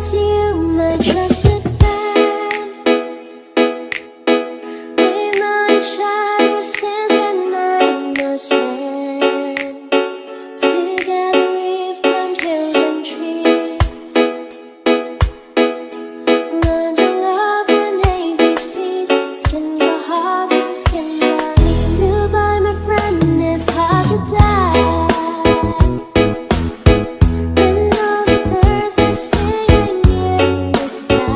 it's you, my trusted friend. We've known each other since when I was 10. Together we've climbed hills and trees, learned to love and ABCs, skin your hearts and skin your knees. Goodbye, my friend, it's hard to die. When all the birds are singing in the sky.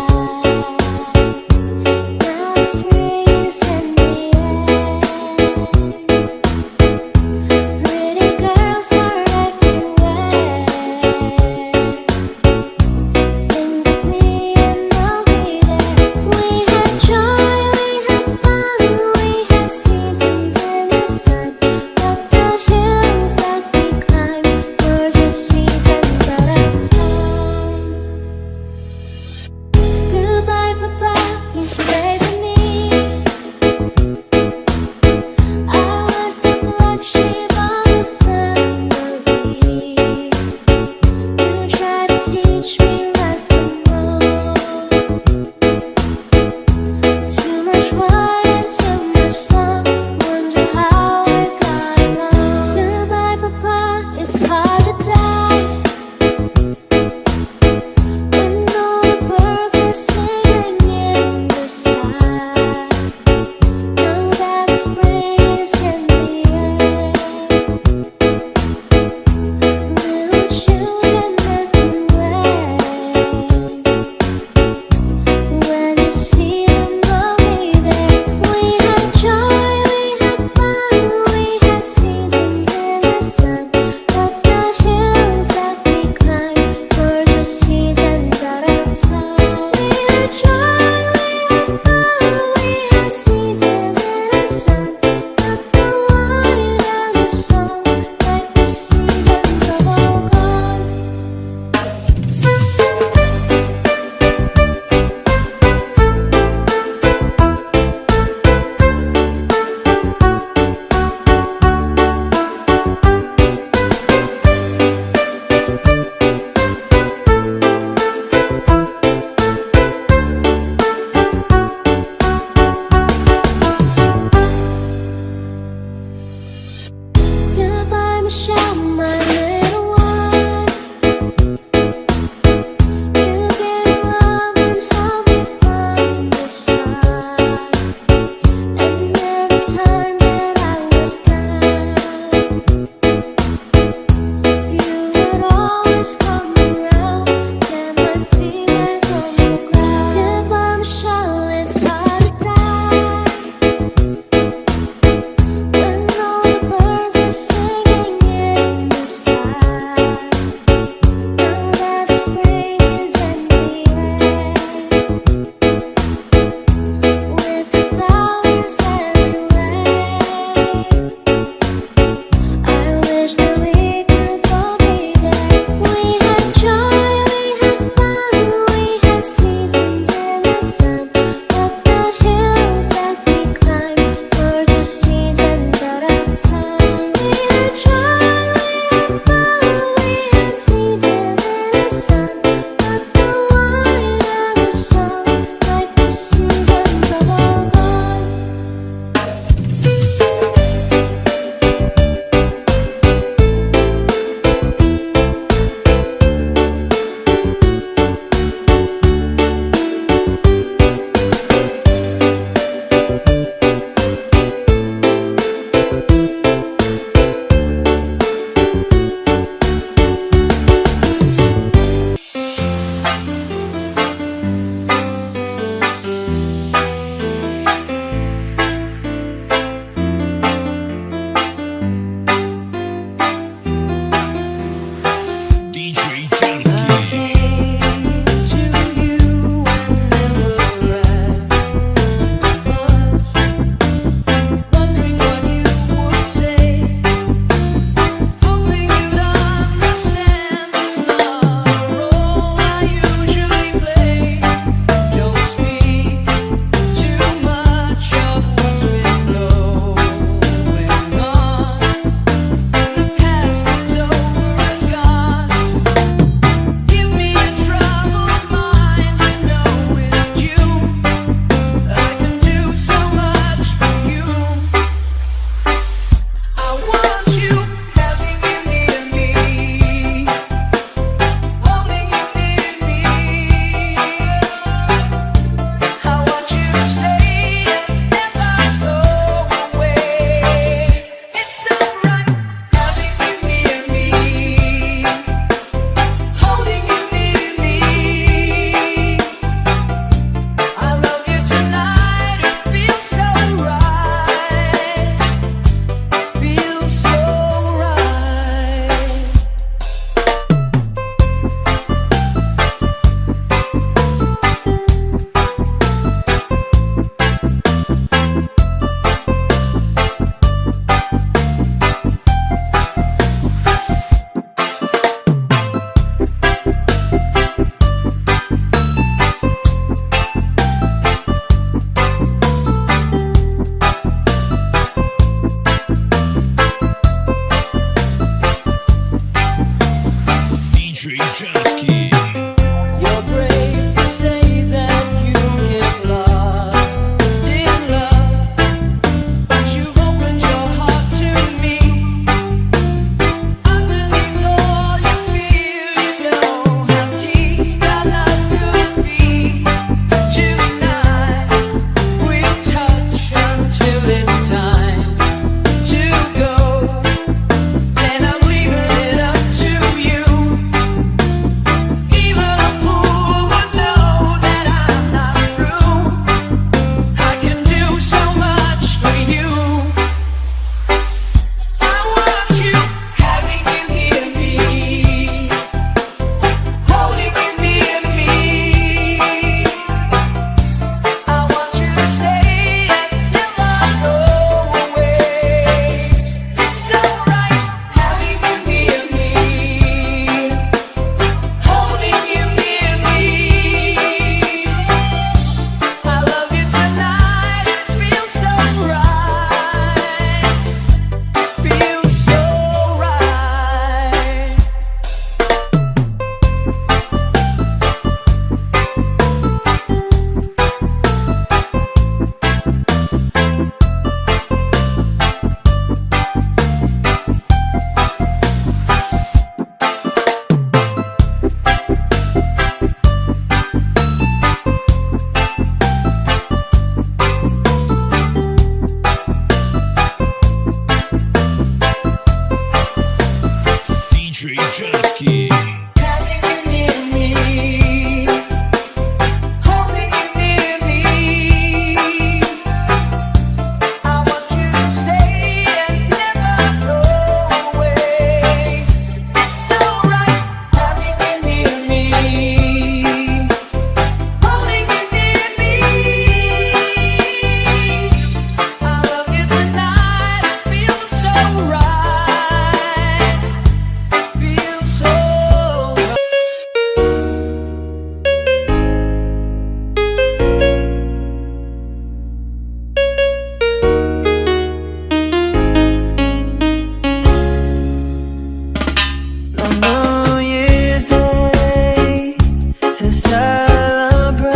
celebrate.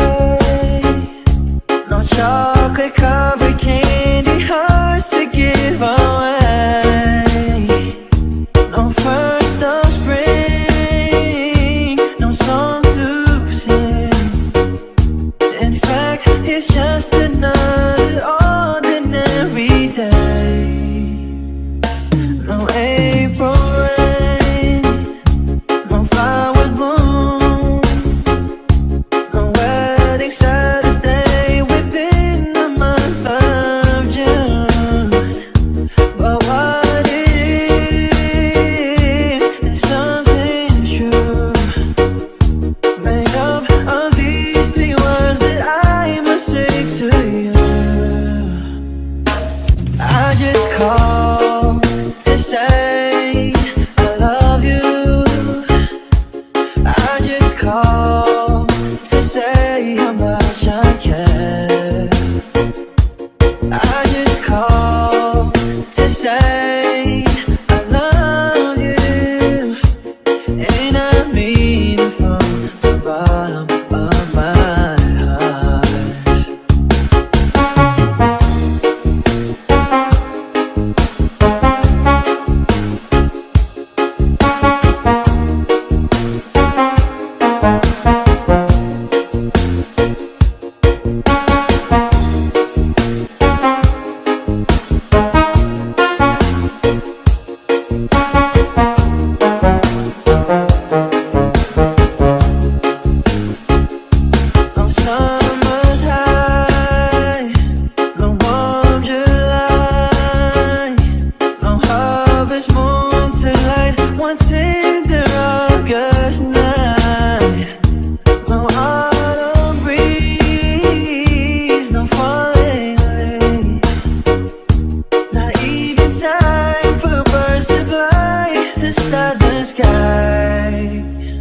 No chocolate covered candy hearts to give away. No first of spring, no song to sing. In fact, it's just another ordinary day. No April rain, no flowers bloom, no wedding Saturday within the month of June. But what is something true, made up of these three words that I must say to you. I just called to say I love you. I just called to say how much I care. I just called to say I love you, and I mean it from the bottom of my heart. No summer's high, no warm July, no harvest moon to light one tender August night. No autumn breeze, no falling leaves, not even time for birds to fly to southern skies.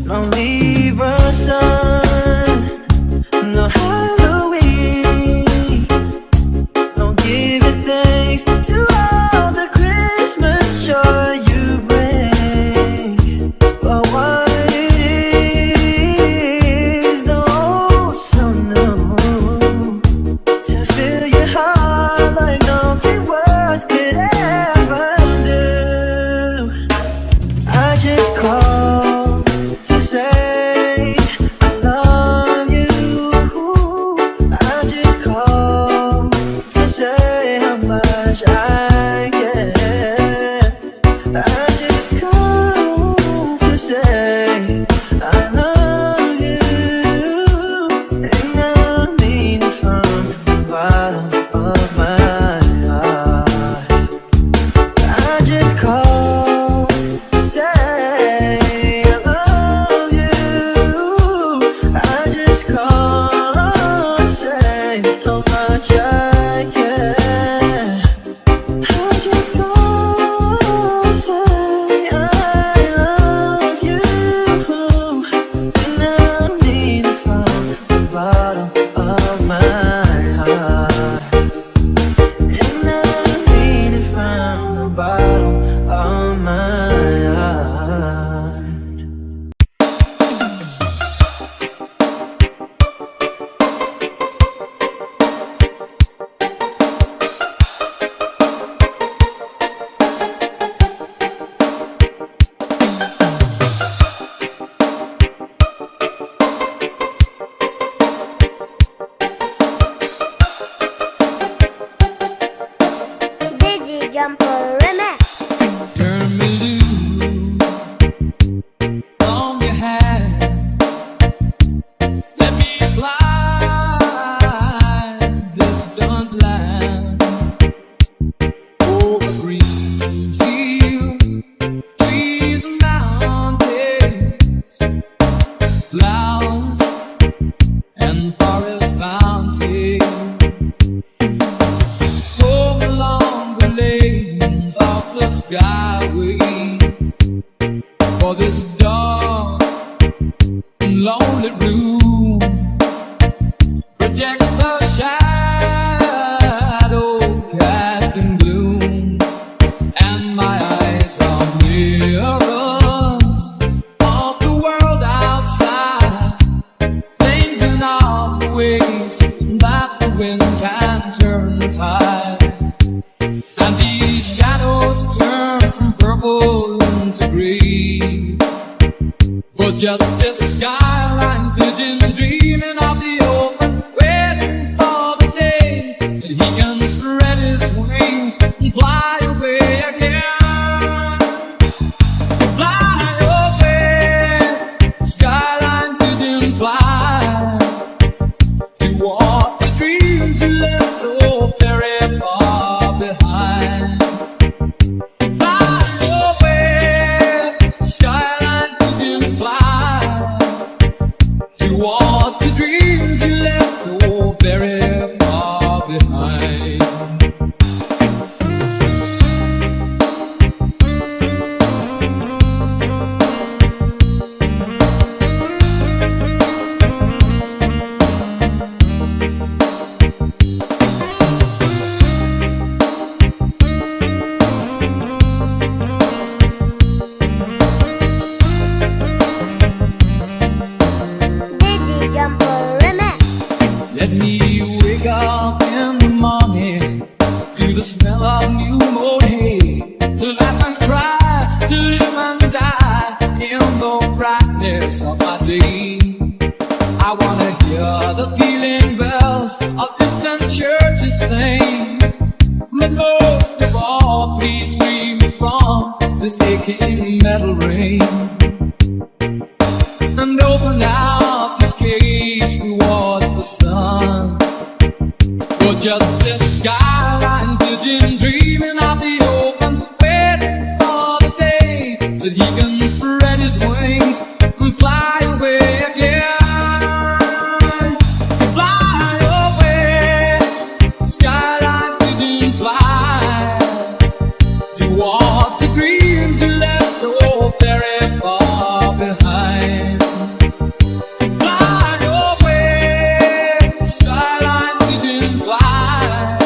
No Libra sun, no Halloween, no giving thanks to all the Christmas joy you bring. But what it is, don't so know, to fill your heart like nothing words could ever do. I just called to say I love you. I just called to say how much I care. I just called to say I love you, and I mean it from the bottom of my heart. I just called to say I love you. I just called to say how much I care. I just called to say I love you, and I mean it from the bottom of my heart. And I mean it from the bottom of my heart. Digi Jumper Remix. Turn me loose from your hand. Let me fly distant land over green fields, trees and mountains, flowers and forest fountains. Home along the lanes of the skyway, for this dark and lonely room projects a shadow cast in gloom, and my eyes are mirrors of the world outside. just this skyline pigeon dreaming of the open, waiting for the day that he can spread his wings and fly away again. Fly away, skyline pigeon, fly towards the dreams you left so very far behind. Fly away, skyline pigeon, fly towards the dreams you left so very far behind. Dizzy Jumper Remix. Let me wake up in the morning to the smell of new mown hay, to laugh and cry, to live and die in the brightness of my day. I wanna hear the pealing bells of distant churches sing, but most of all, please free me from this aching metal rain, and open out this cage towards the sun. You're just this skyline pigeon dreaming of the open, waiting for the day that he can spread his wings and fly away again. Fly away, skyline pigeon, fly towards the dreams you left so very far behind. Fly away, skyline pigeon, fly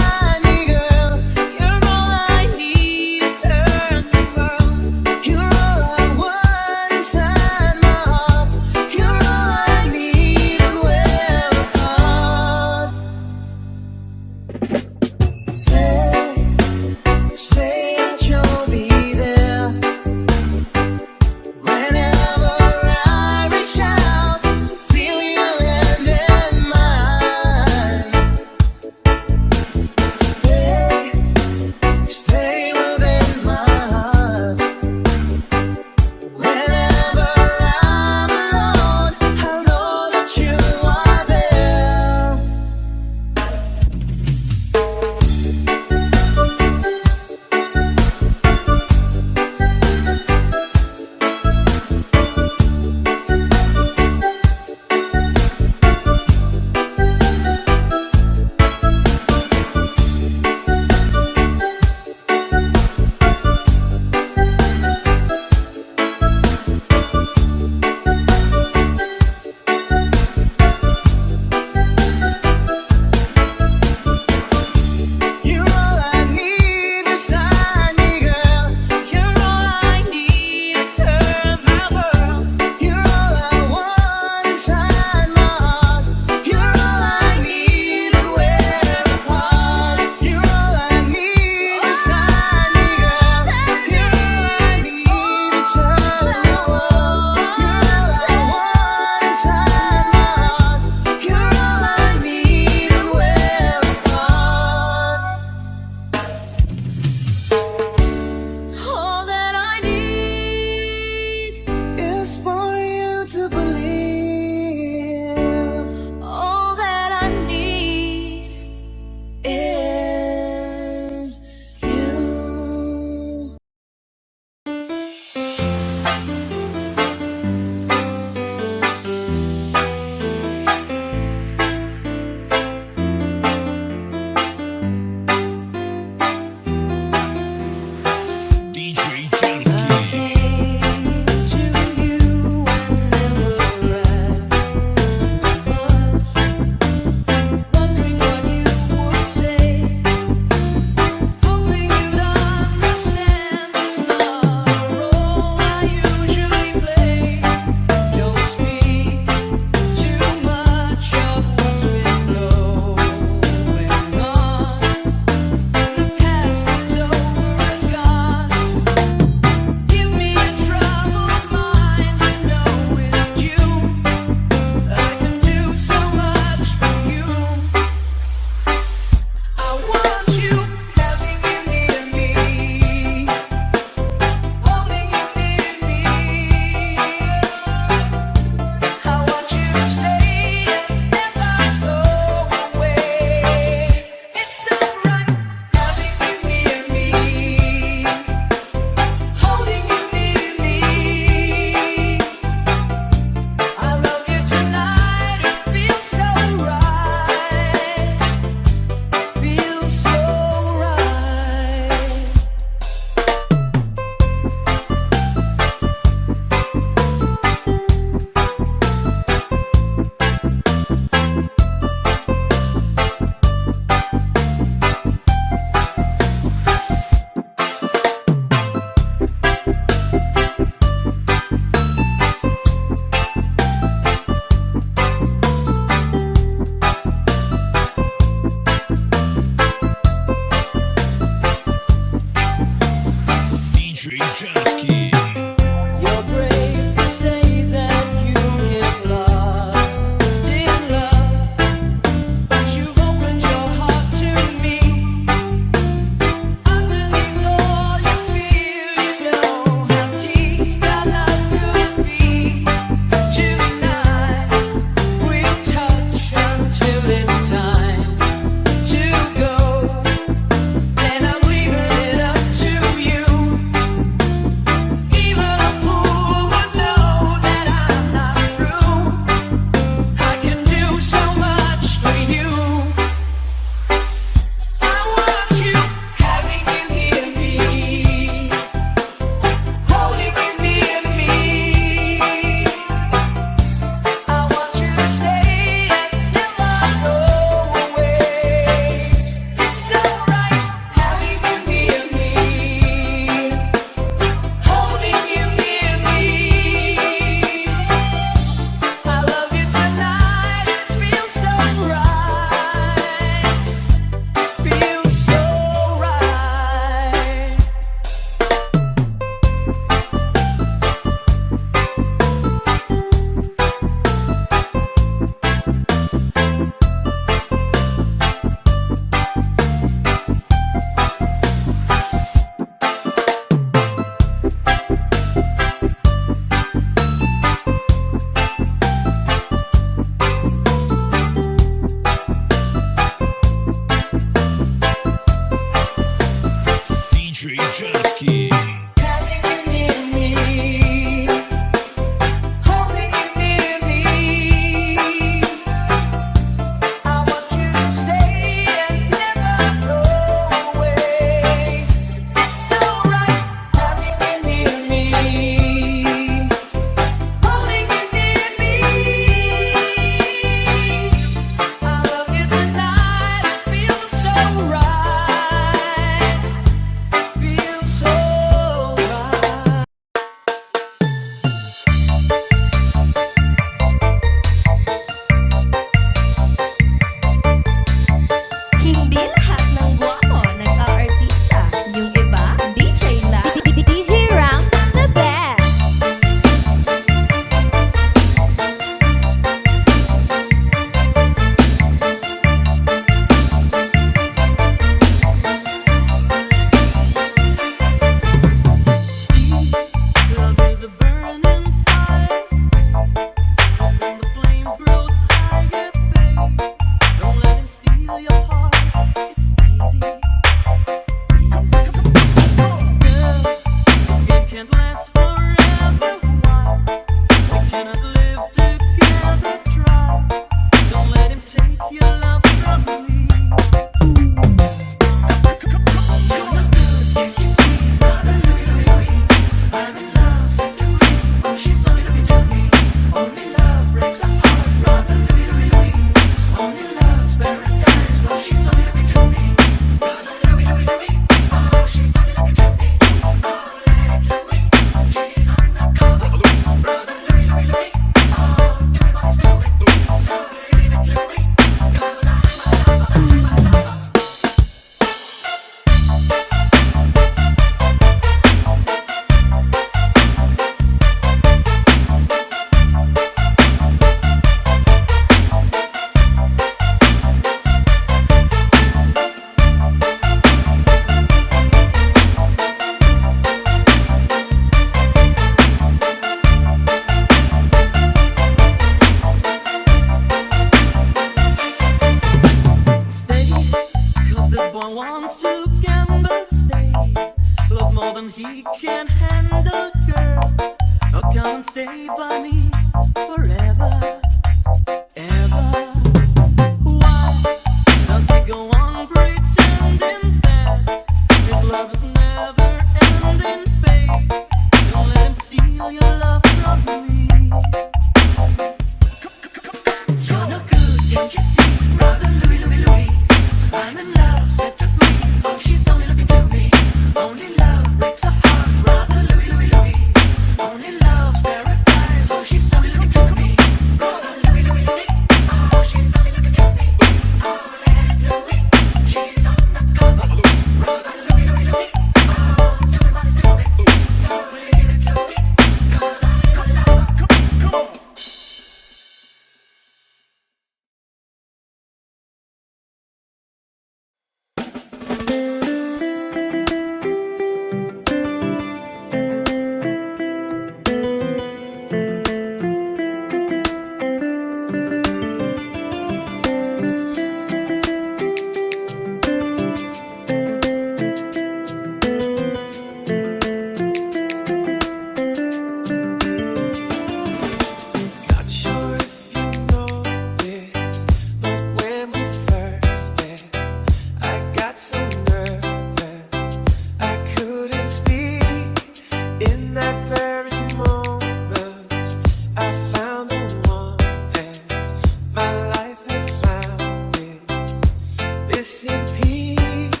rest in peace.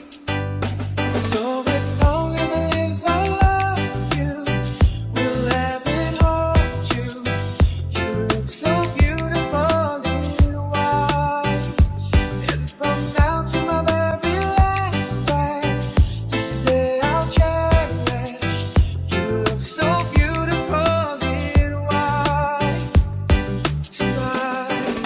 So as long as I live, I love you. Will ever hold you. You look so beautiful in white. And from now to my very last breath, this day I'll cherish. You look so beautiful in white tonight.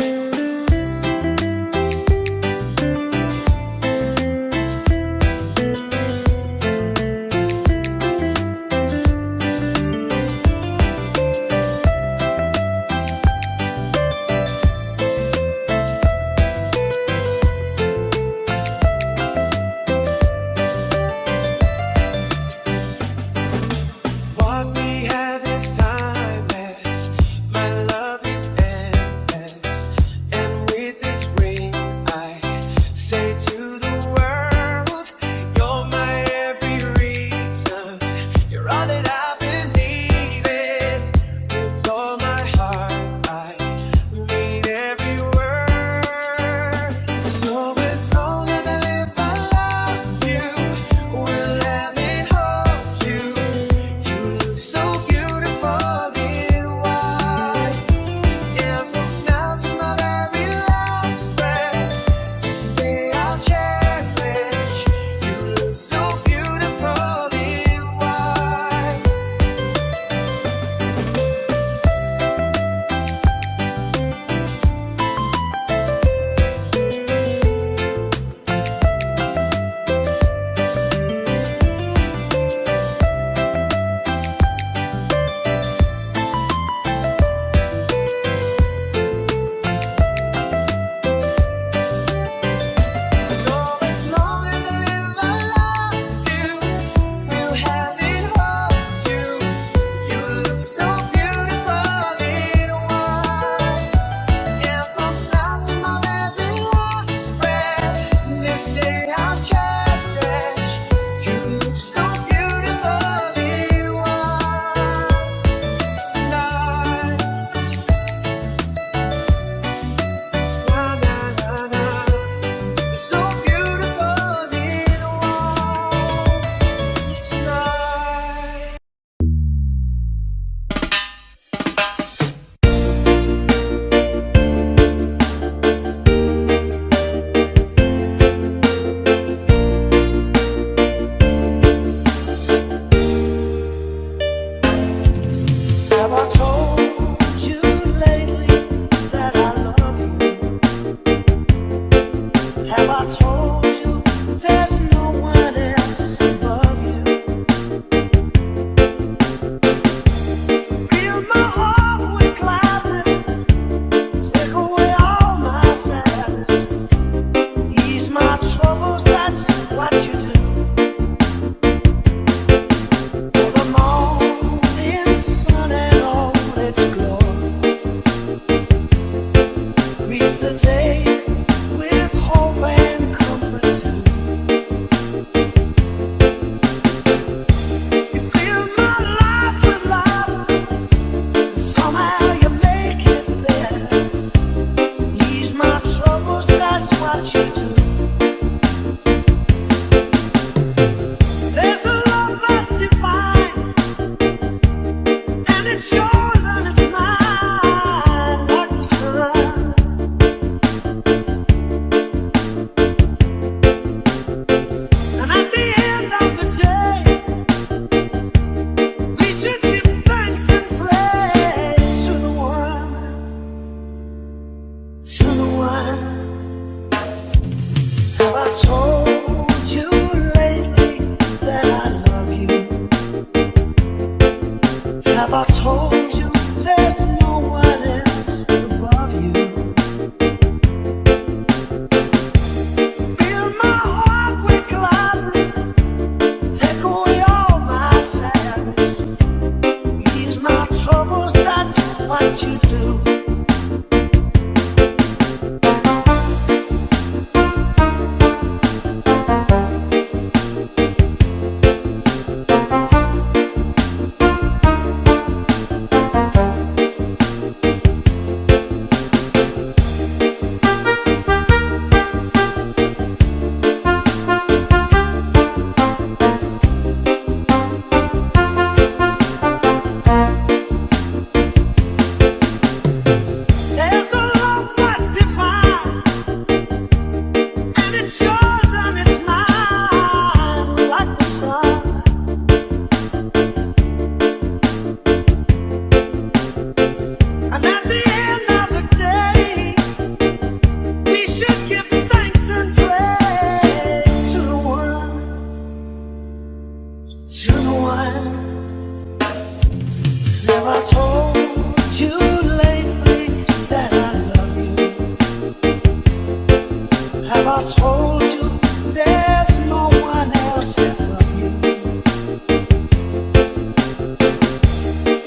Have I told you there's no one else above you?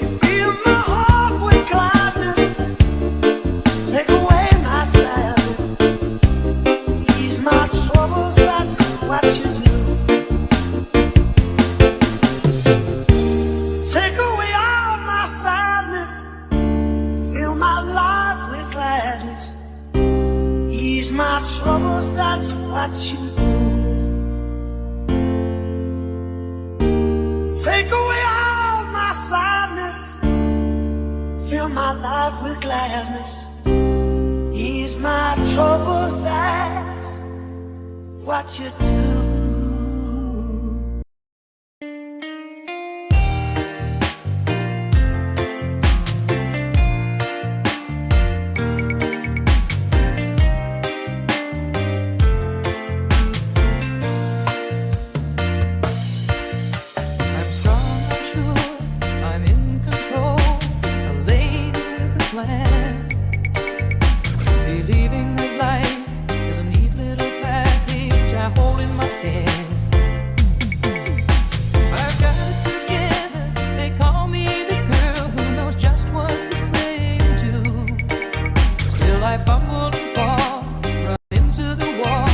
You fill my heart with gladness, take away my sadness, ease my troubles, that's what you do. Take away all my sadness, fill my life with gladness, ease my troubles, that's what you do. Take away all my sadness, fill my life with gladness, ease my troubles, that's what you do. I'm strong, I'm sure, I'm in control, a lady with a plan. Believing that life is a neat little package I hold in my hand. I've got it together, they call me the girl who knows just what to say and do. Still I fumble and fall, run into the wall,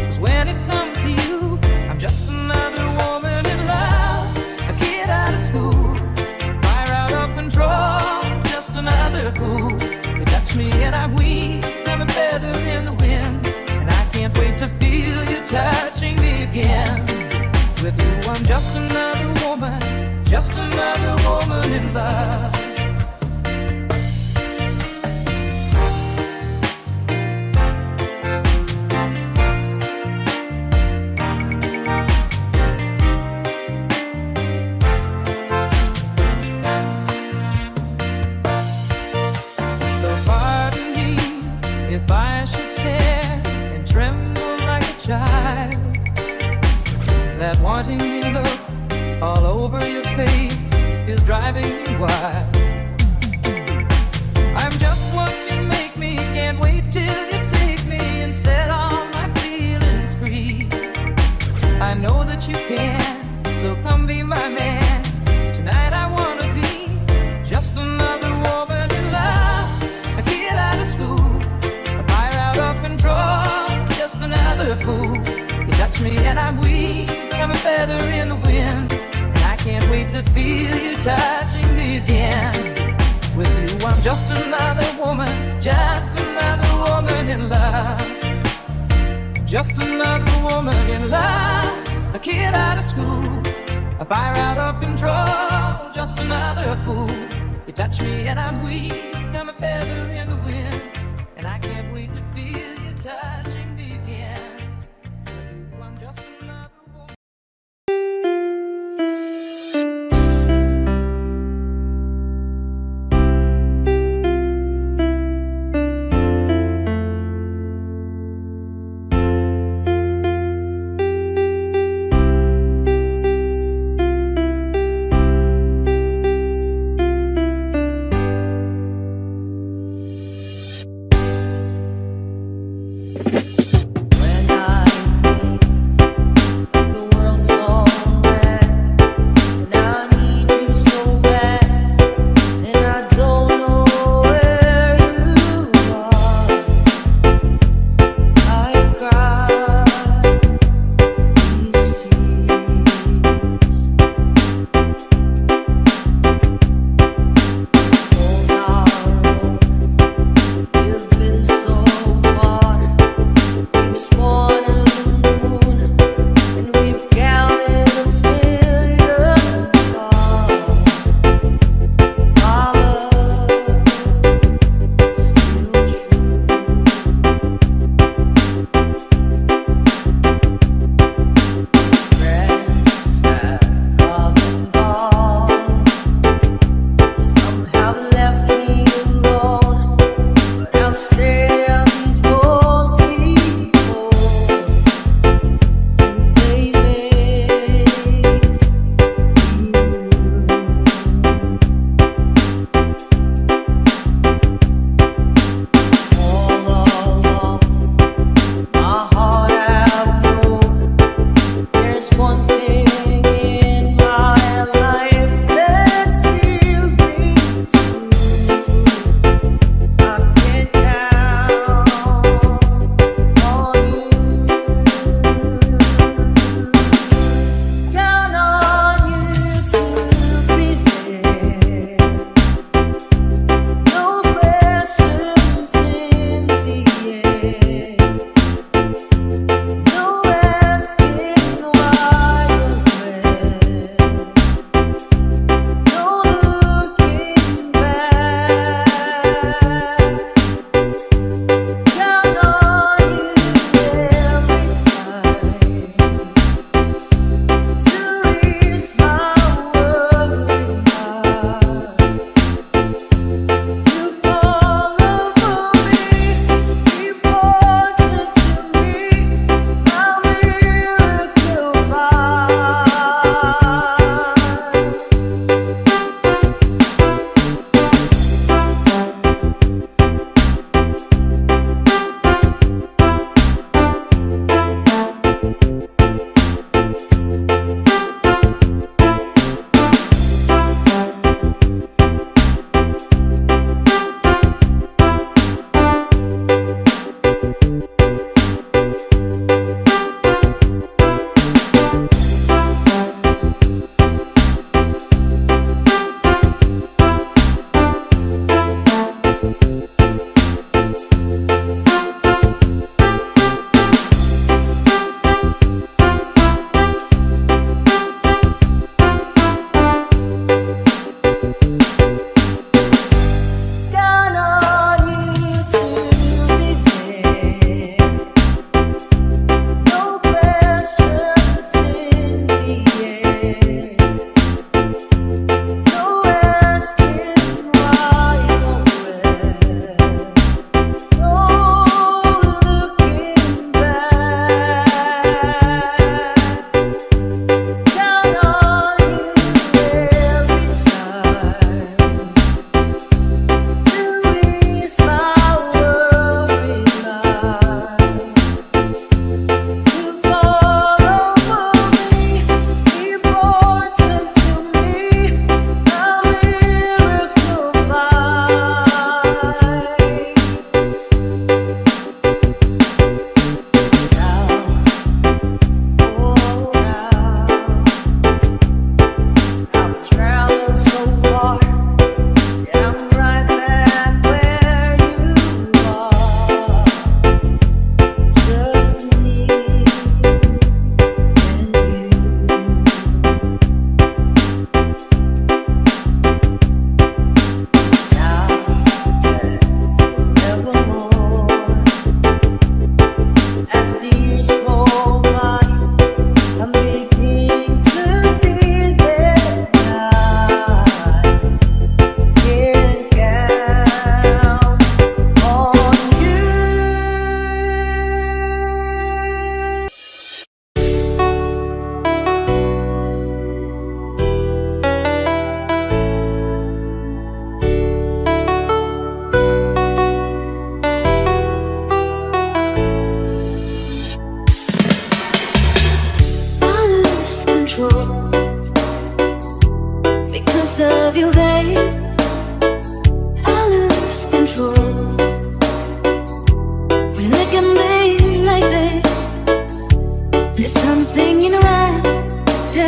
'cause when it comes to you, I'm just another woman in love, a kid out of school, fire out of control, just another fool. You touch me and I'm weak, I'm a feather in the wind, and I can't wait to feel you touching me again. With you I'm just another woman in love. So pardon me if I should stare and tremble like a child. That wanting me look all over your face is driving me wild. I'm just what you make me, can't wait till you take me and set all my feelings free. I know that you can, so come be my man. Tonight I wanna be just another woman in love, a kid out of school, a fire out of control, just another fool. You touch me and I'm weak, I'm a feather in the wind, and I can't wait to feel you touching me again. With you I'm just another woman in love, just another woman in love, a kid out of school, a fire out of control, just another fool. You touch me and I'm weak, I'm a feather in the wind, and I can't wait to feel you touching me again. With you I'm just another woman. When I think the world's gone bad, and I need you so bad, and I don't know where you are, I cry these tears. Oh, now you've been so far.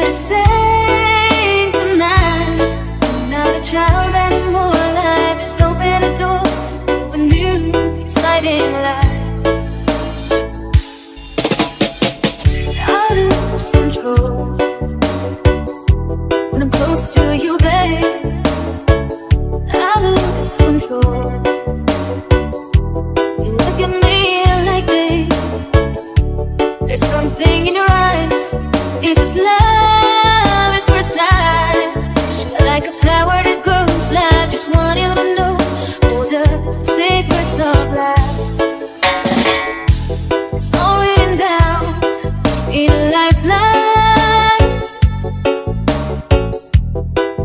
to sing tonight. I'm not a child anymore. Life has opened a door to a new, exciting life. I lose control when I'm close to you, babe. I lose control. Do you look at me like this? There's something in your eyes. Is this love at first sight? Like a flower that grows live. Just want you to know all the secrets of life. It's all written down in a lifelines.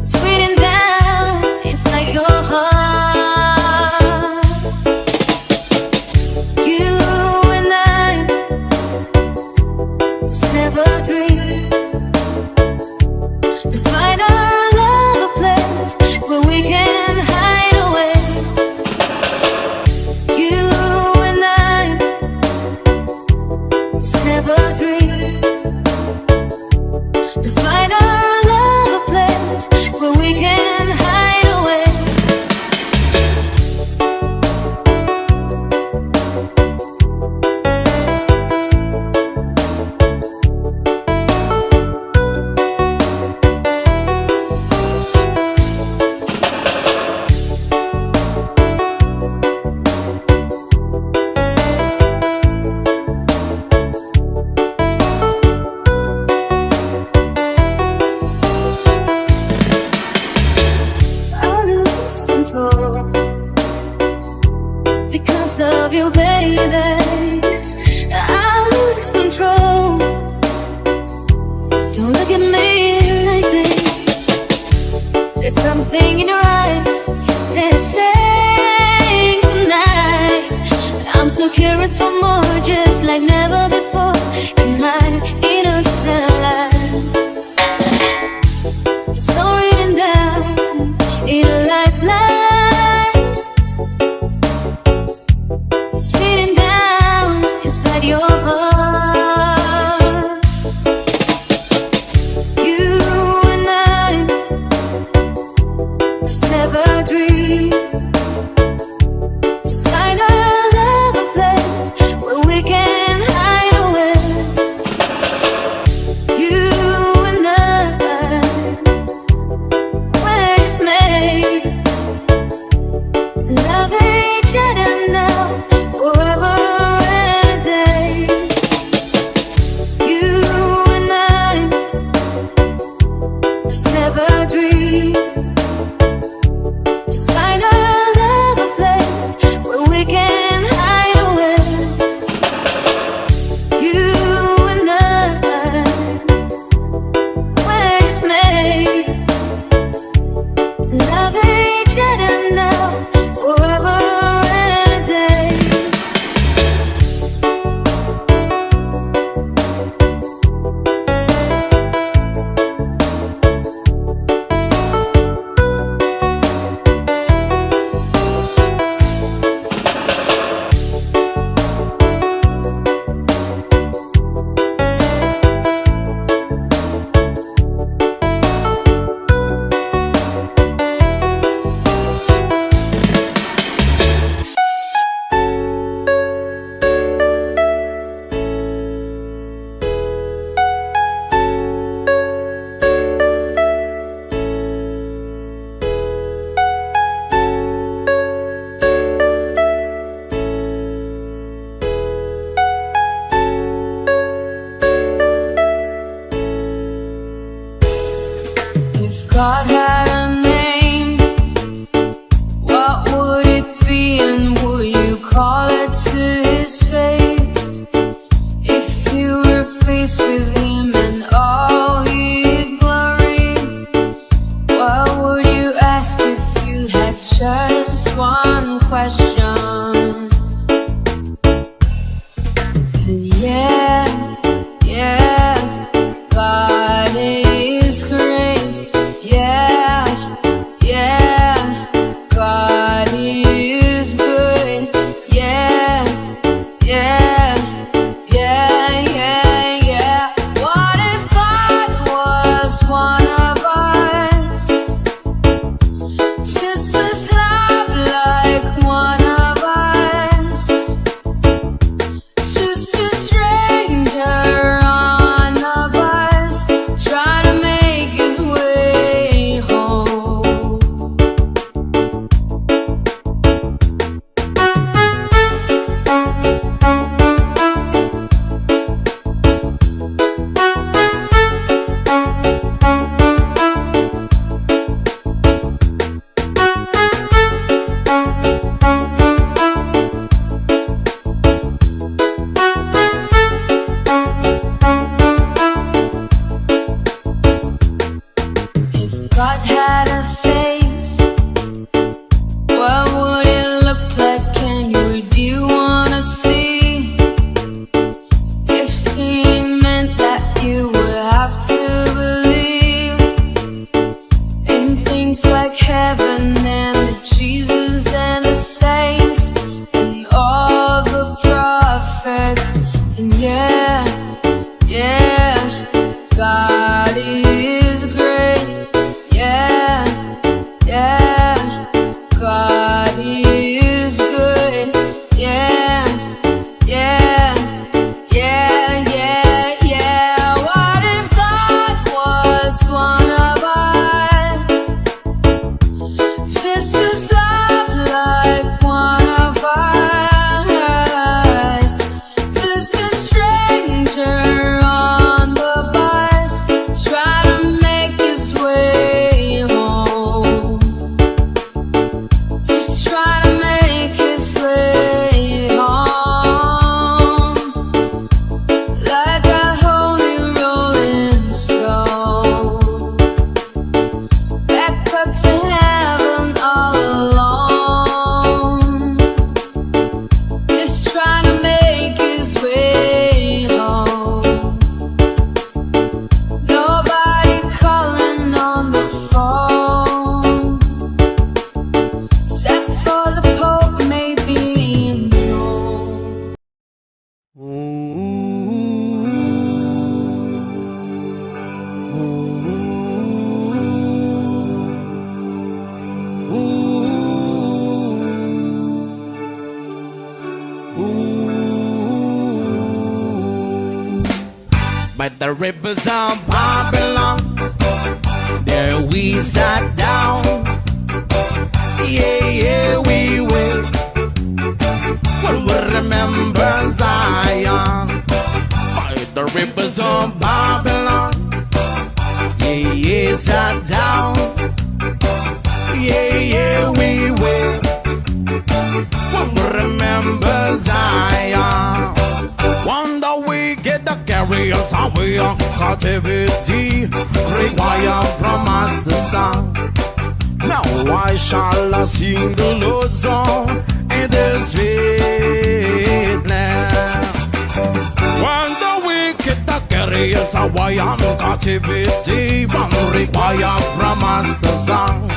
It's written down inside your heart. You and I just never dreamed to find our love a place where we can hide away. You and I just never dreamed to find our love a place where we can hide away. I lose control because of you, baby. I lose control. Don't look at me like this. There's something in your eyes that is saying tonight. I'm so curious for more, just like never before in my innocent life. It's all written down in a lifelines. It's written down inside your heart. You and I just never dreamed to find our love a place where we can hide away. You and I, we're just made to love each other now, forever and a day. You and I just never dreamed to find our love a place where we can hide away. You and I, we're just made to love each other now, forever and a day. If God had a name, what would it be, and would you call it to his face? If you were faced with him and all his glory, what would you ask if you had just one question? And yeah, God is great. Yeah, God is good. Yeah. What if God was Yeah, yeah, God is great. Yeah, yeah, God is good. Yeah, yeah, yeah, yeah, yeah. What if God was one of us? Just as love like one of us. Just a stranger on the bus, try to make his way home. Just try to make his way home. Like a holy rolling stone, back up to heaven all alone. Just trying to make his way home. Nobody calling on the phone, except for the Pope, maybe no. By the rivers of Babylon, there we sat down. Yeah, yeah, we will. We'll remember Zion. By the rivers of Babylon, yeah, yeah, sat down. Yeah, yeah, we will. We'll remember Zion. Wonder we get the carriers away on captivity, require from us the song. Now why shall I sing the Lord's song in this sweet land? Wonder we get the carriers away on captivity, require from us the song.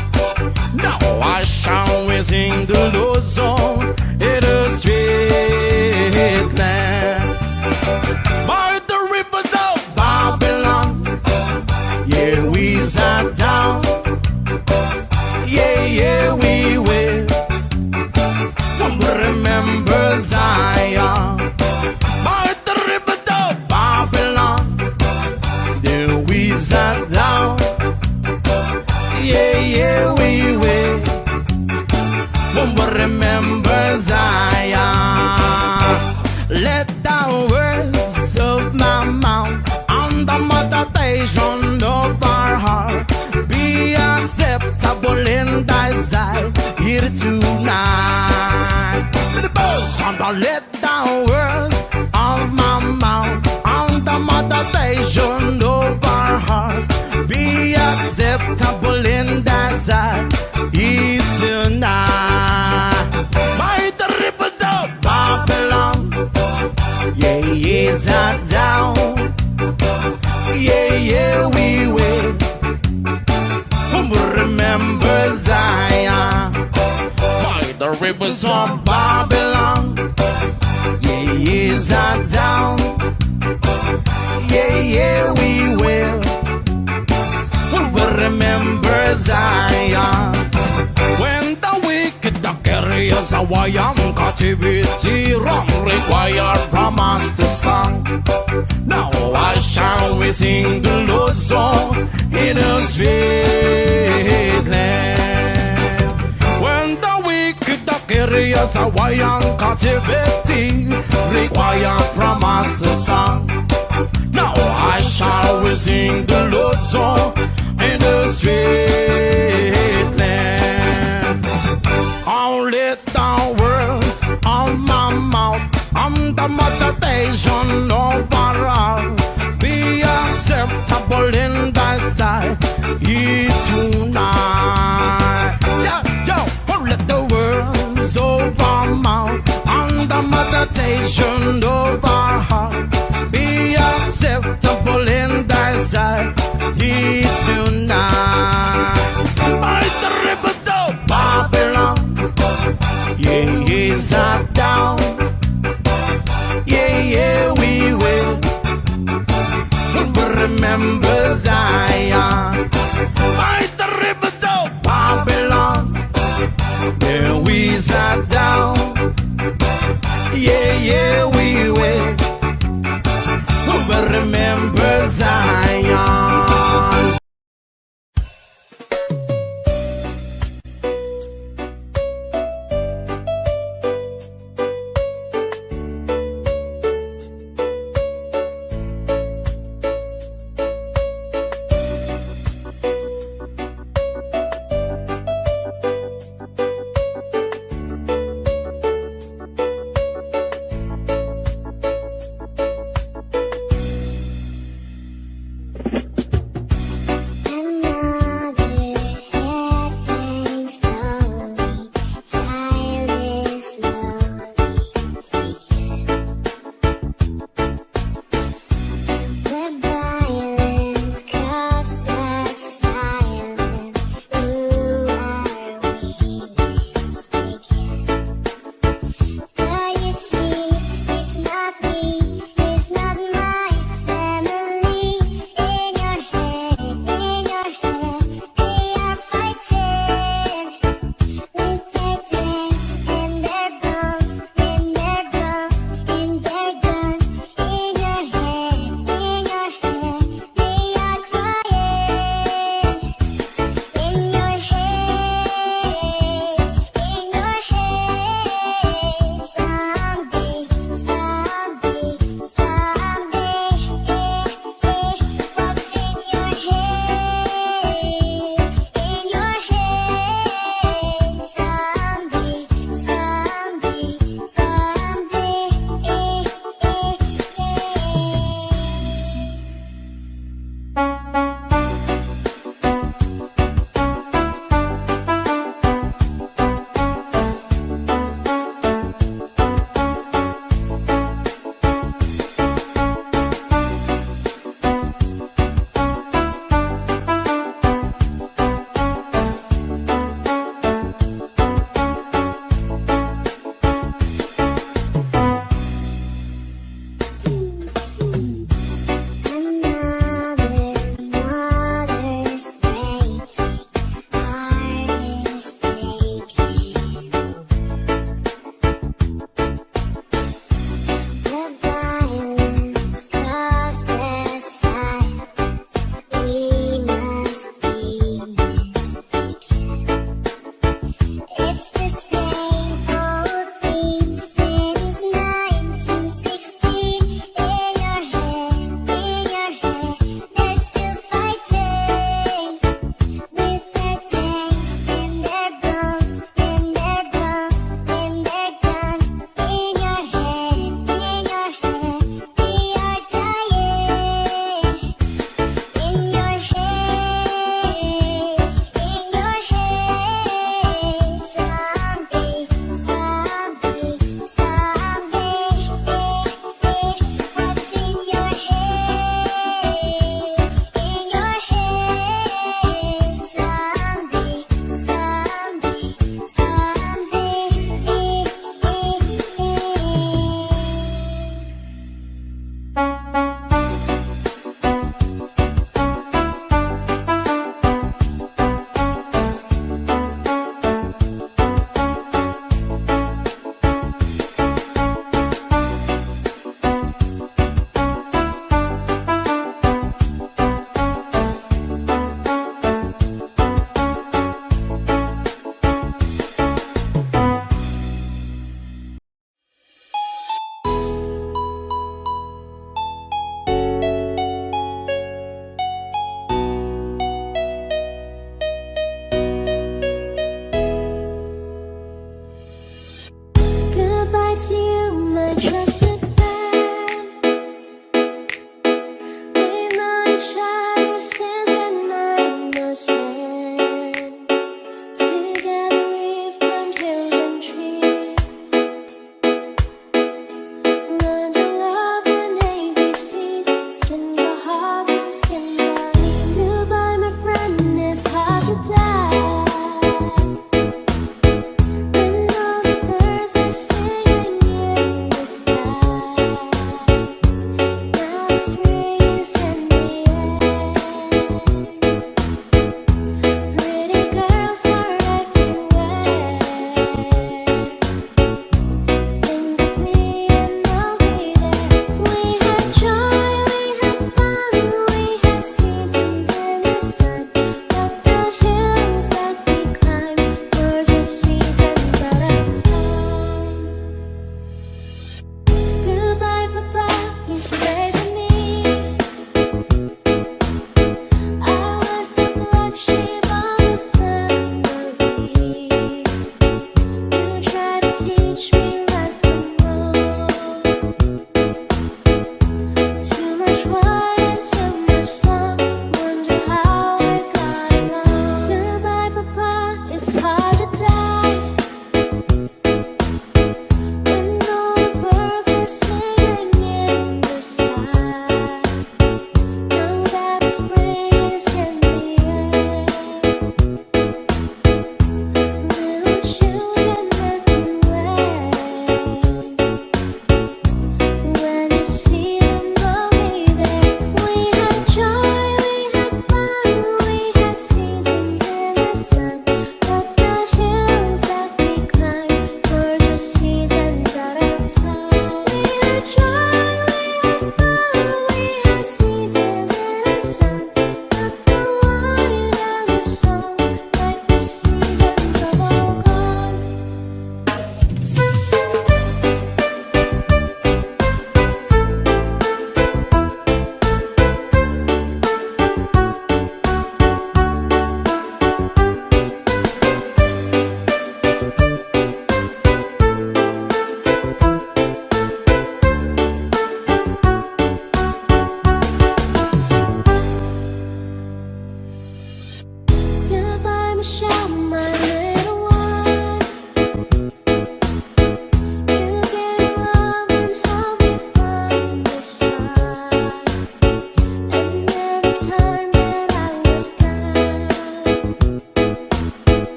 Now why shall we sing the Lord's song in this sweet land? By the rivers of Babylon, yeah, we sat down. Yeah, yeah, we will. Remember Zion. By the rivers of Babylon, there we sat down. Yeah, yeah, we will. Remember Zion. Let the words of my mouth and the meditation of our heart be acceptable in thy sight here tonight. The boast and let the words of my mouth and the meditation of our heart be acceptable in thy sight here tonight. By the rivers of Babylon, yeah, yeah, sat down. Yeah, yeah, we will. Remember Zion. By the rivers of Babylon, yeah, yeah, sat down. Yeah, yeah, we will. Remember Zion. When the wicked the carriers away on captivity, wrong required from us to song. Now why shall we sing the Lord's song in a sweet land? When the wicked the carriers away on captivity, required from us the song. Now why shall we sing the Lord's song in the sweet land? Only the words of my mouth and the meditation of our heart be acceptable in thy sight here tonight. Yeah, yo, let the words of our mouth and the meditation of our heart be acceptable in thy sight here tonight. By the rivers of Babylon, yeah, yeah, sat down. Yeah, yeah, we will. remember Zion.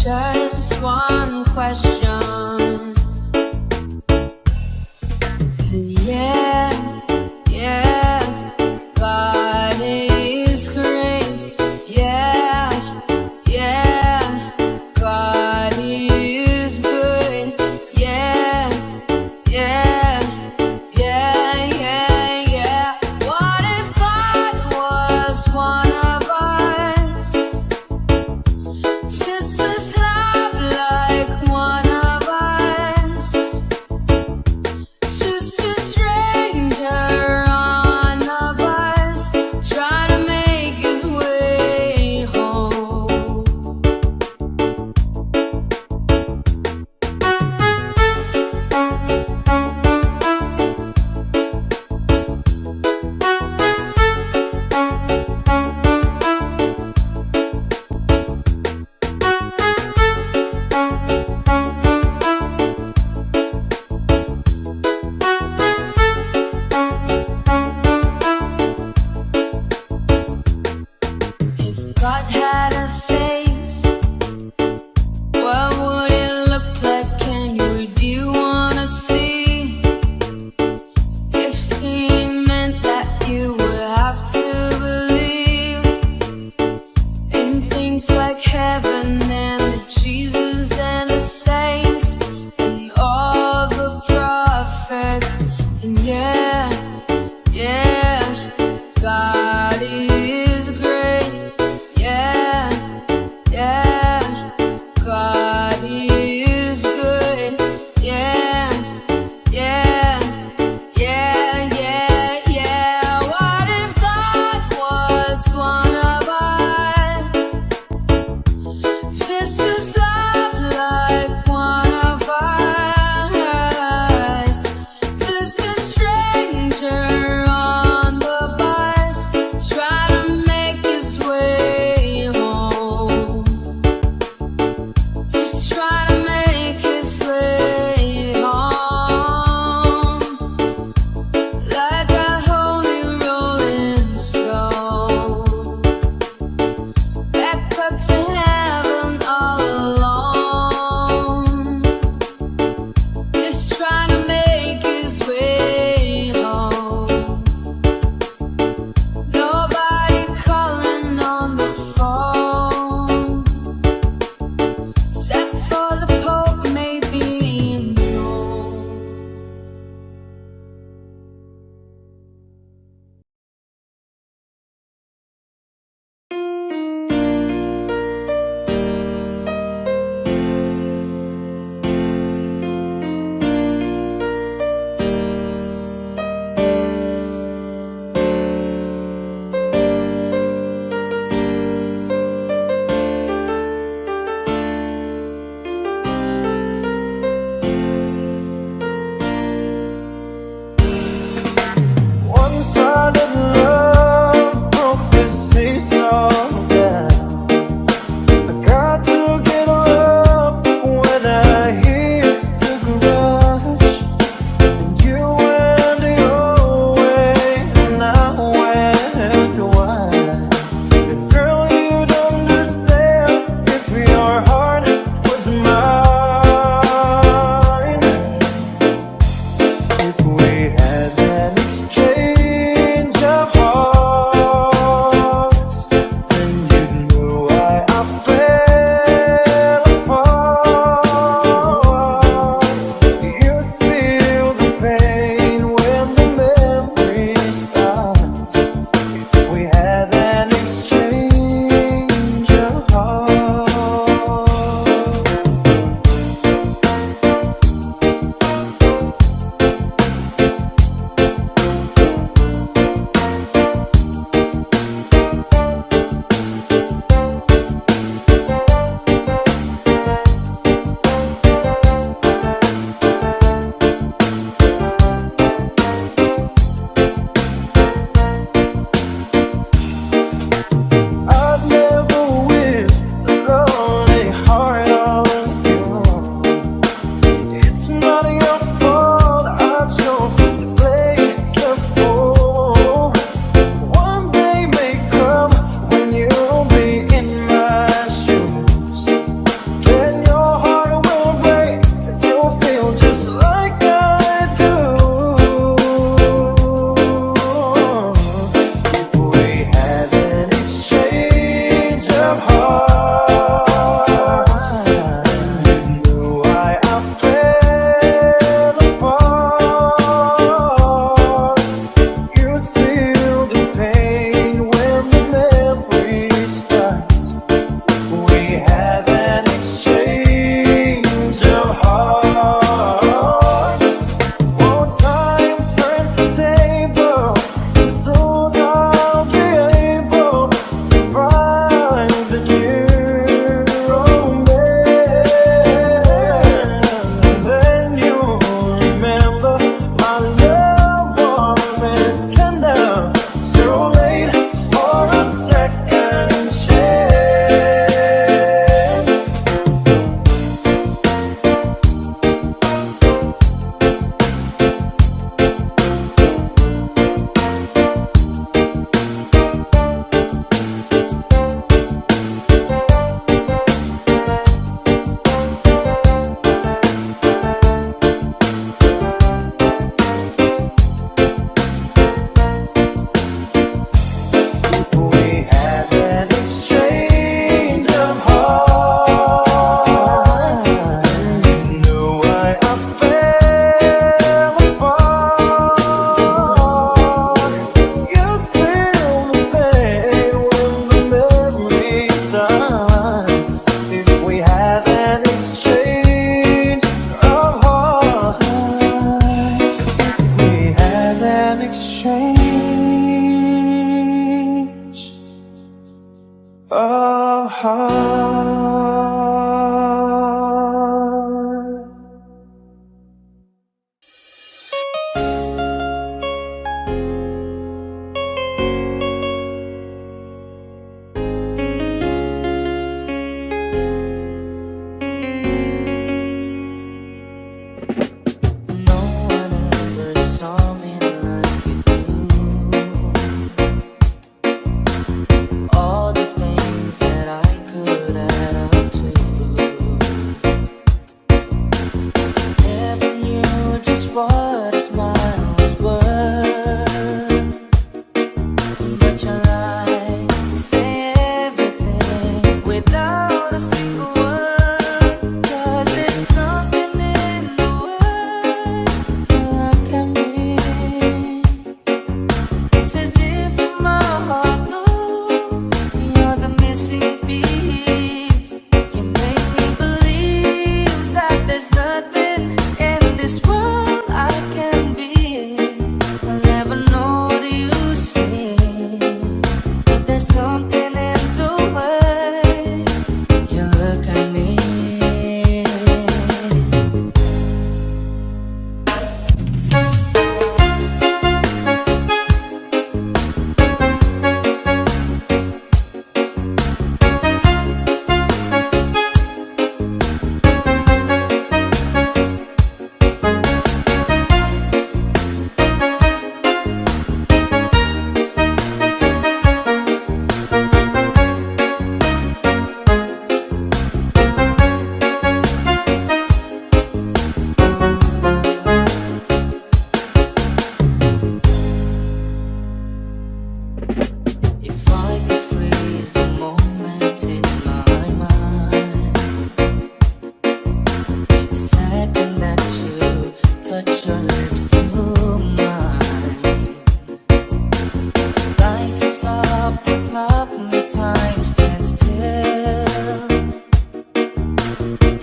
just one question. And yeah, God is great. Yeah, God is good. Yeah. What if God was one of us? Just as love like one of us. Just a stranger on the bus, trying to make his way home. If God had a face, what would it look like? Do you wanna see? If seeing meant that you would have to believe in things like heaven and the Jesus and the saints and all the prophets. And yeah, God is great. Yeah, God is good. Yeah. What if God was one of us? Just as love like one of us. Just a stranger on the bus, try to make his way home. Just try to make his way home. Like a holy rolling stone, back up to heaven all alone.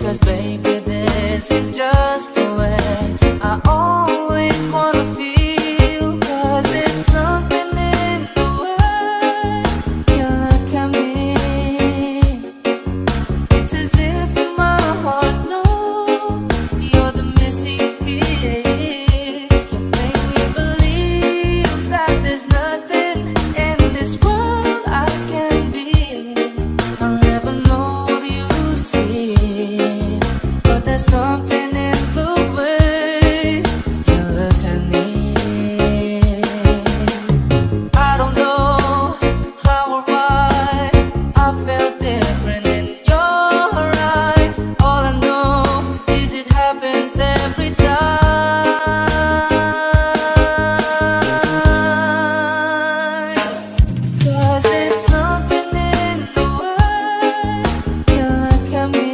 'Cause baby, this is just the way I always wanna feel. 'Cause there's something in the way you look at me. It's as if my heart knows you're the missing piece. You make me believe that there's nothing in this world I can be. I'll never know what you see, but there's something in the way you look at me. I don't know how or why I felt different in your eyes. All I know is it happens every time. 'Cause there's something in the way you look at me.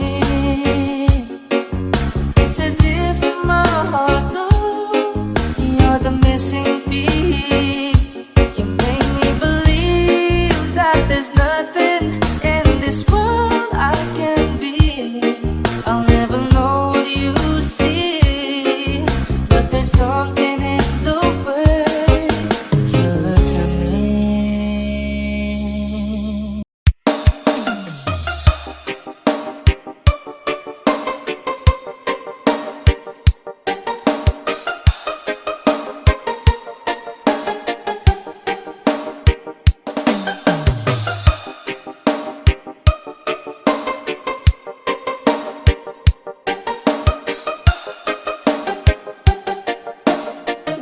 It's as if my heart knows you're the missing piece. You make me believe that there's nothing in this world I can be. I'll never know what you see, but there's something in the way you look at me.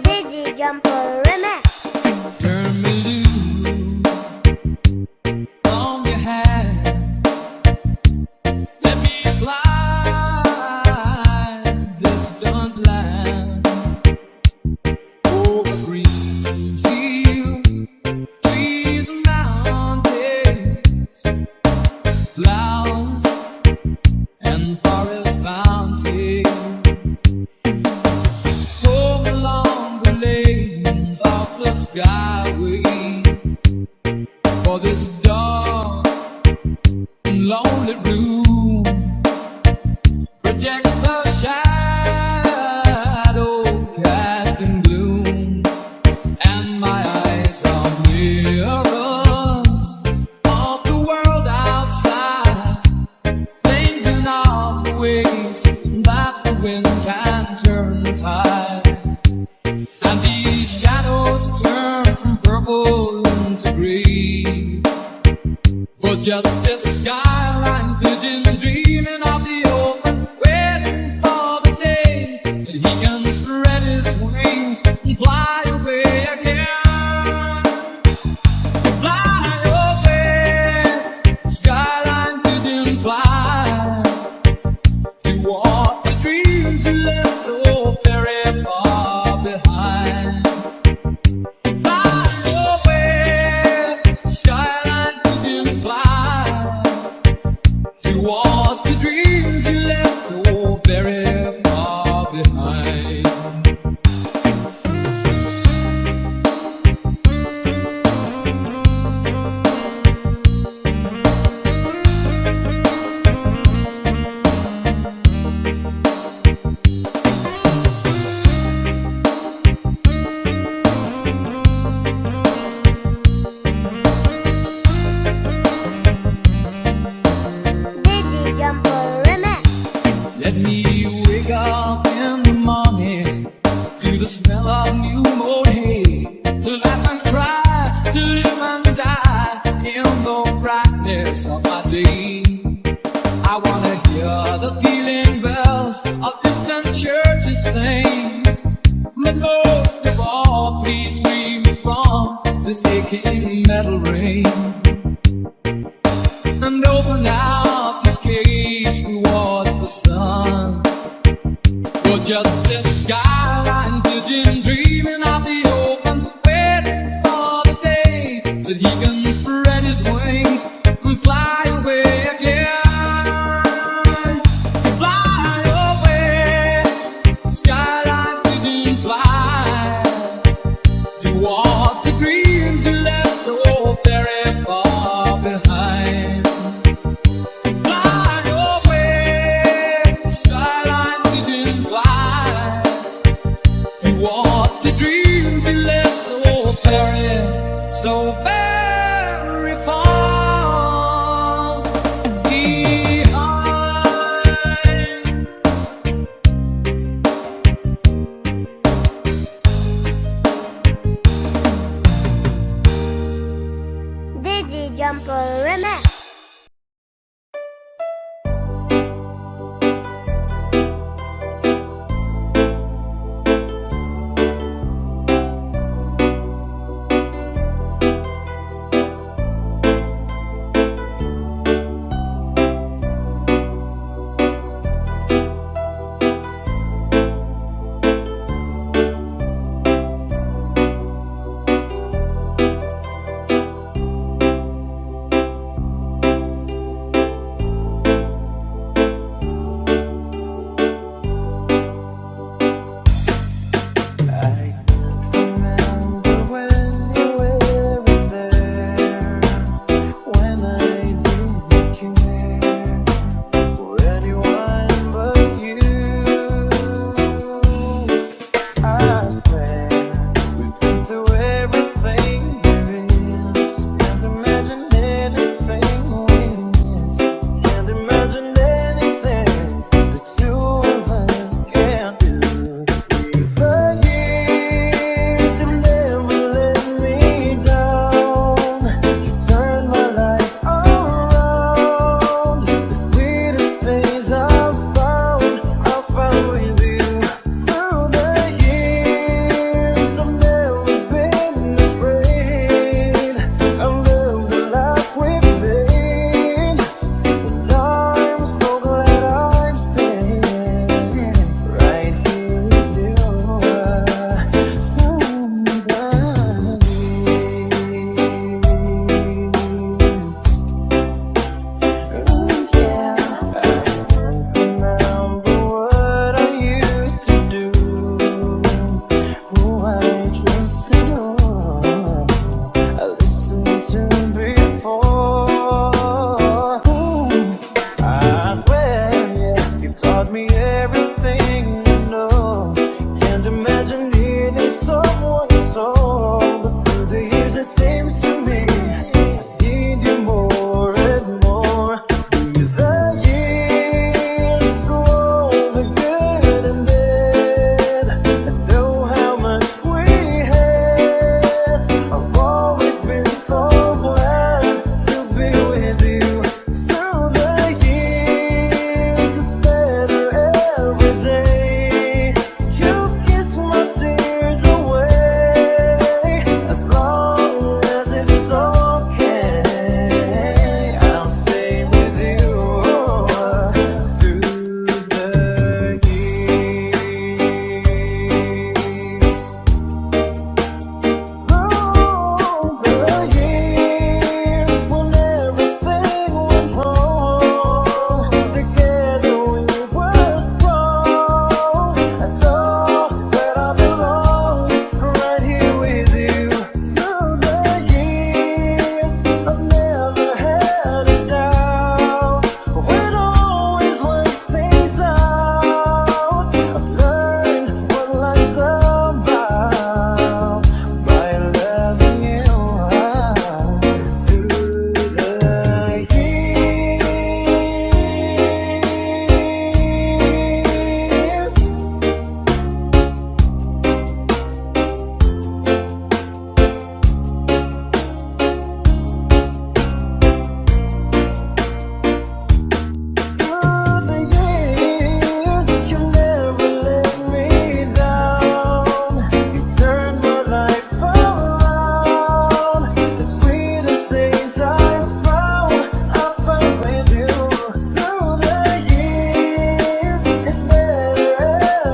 Dizzy Jumper Remix. Turn me loose from your hand. Let me fly distant land over green fields, trees and mountains, flowers and forest fountains. Home along the lanes of the skyway, for this dark and lonely room projects a shadow casting gloom, and my eyes are mirrors of the world outside, thinking of the ways that the wind can turn the tide. And these shadows turn from purple into gray, for just this skyline vision, dreaming of the open, waiting for the day that he can spread his wings and fly away again. Fly away, skyline vision, fly towards the dreams you left so very far behind. Fly away, skyline vision, fly towards the dreams you left so very far behind. Dizzy Jumper Remix. Let me wake up in the morning to the smell of new mown hay, to laugh and cry, to live and die in the brightness of my day. I wanna hear the pealing bells of distant churches sing, but most of all, please free me from this aching metal ring, and open out this cage towards the sun. For just this skyline vision, dreaming of the open, waiting for the day that he can spread his wings and fly away again. Fly away, skyline vision, fly towards the dreams you left so very far behind. Fly away, taught me everything you know. Can't imagine needing someone so, but through the years it seems to me I need you more and more. Through the years, through all the good and bad, I know how much we had. I've always been so glad to be with you. Through the years, it's better every day. You kiss my tears away. As long as it's okay, I'll stay with you through the years. Through the years, when everything went wrong, together we were strong. I know that I belong right here with you. Through the years, I've never had a doubt. We'd always work things out. I've learned what life's about by loving you through the years. Through the years, you never let me down. You turned my life around. The sweetest things I found with you. Through the years, it's better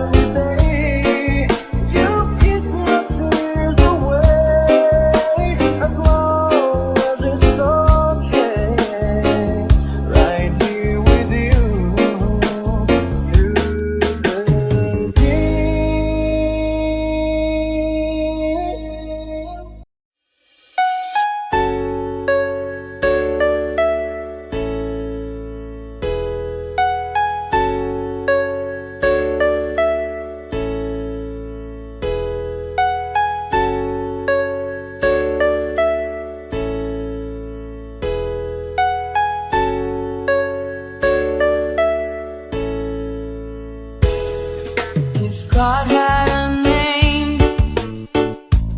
every day. You kiss my tears away. As long as it's okay, right here with you through the years. If God had a name,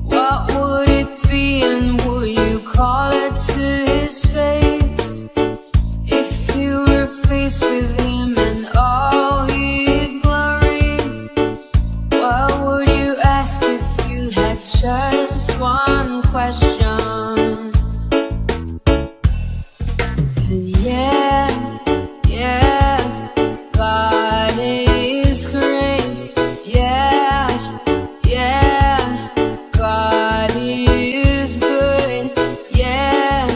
what would it be, and would you call it to his face? If you were faced with him and all his glory, what would you ask if you had just one question? And yeah, God is great. Yeah, God is good. Yeah.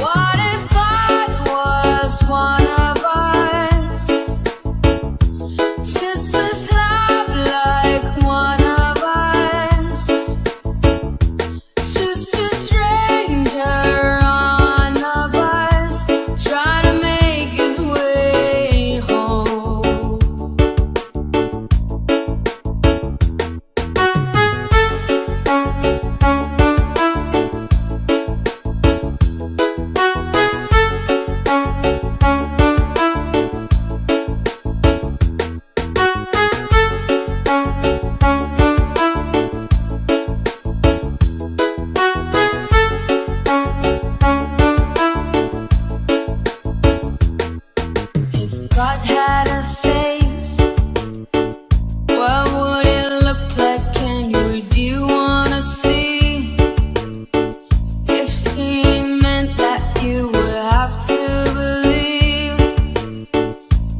What if God was one of us? Just as love like one of us. Just a stranger on a bus, trying to make his way home. If God had a face, what would it look like? Do you wanna see? If seeing meant that you would have to believe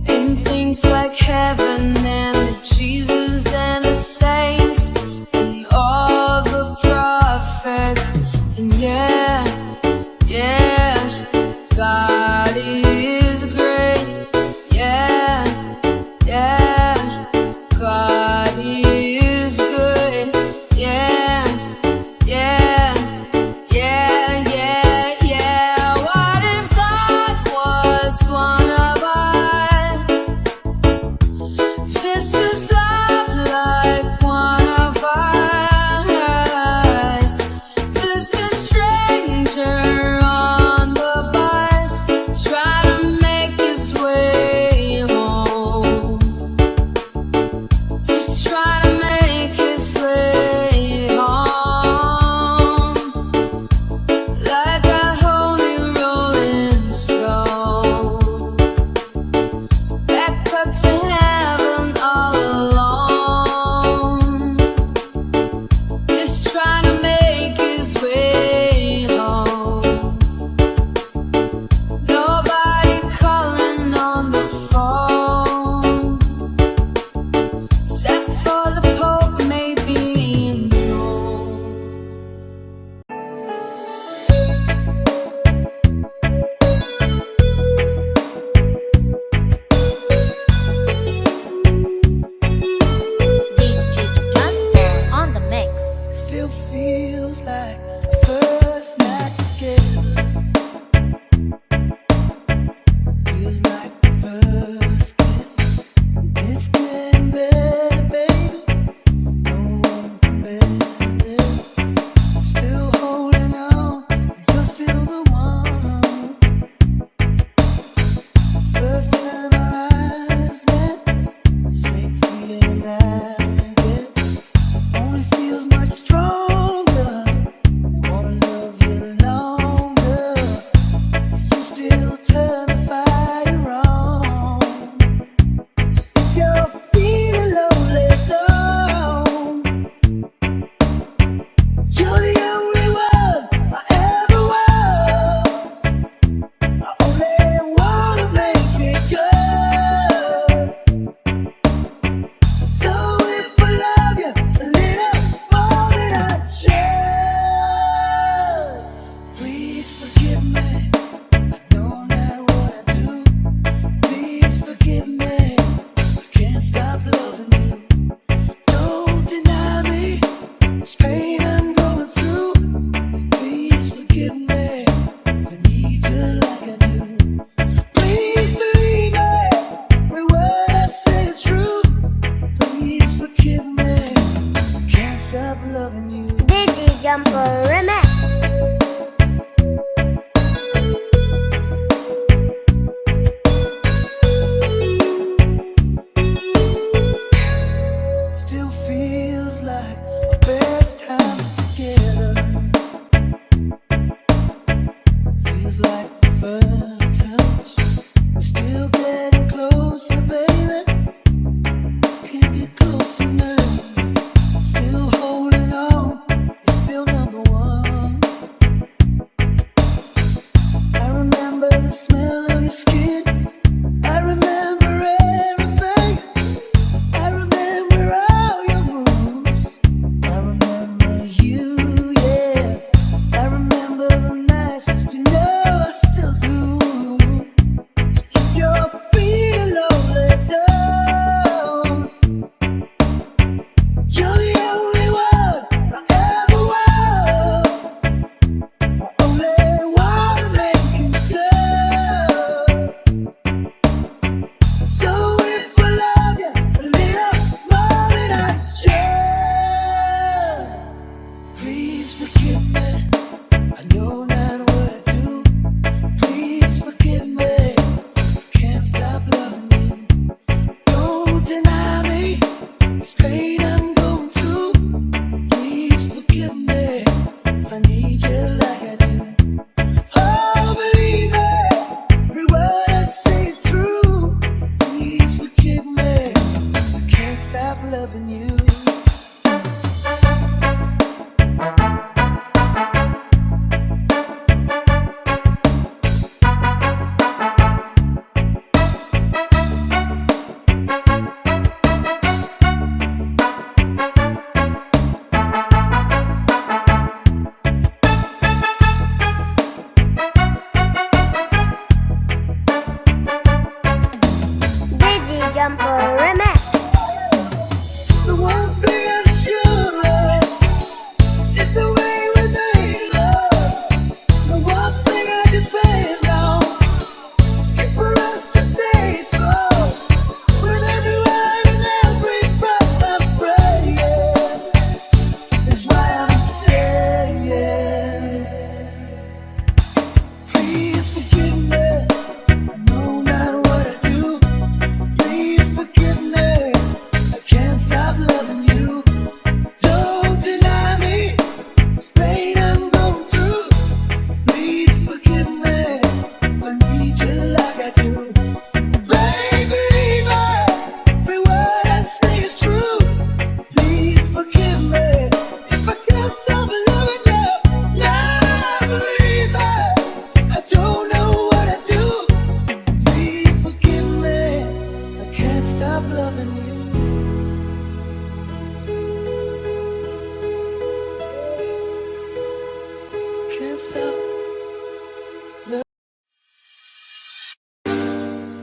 in things like heaven and the Jesus and the saints and all the prophets. And God is great. Yeah, God is good. Yeah. What if God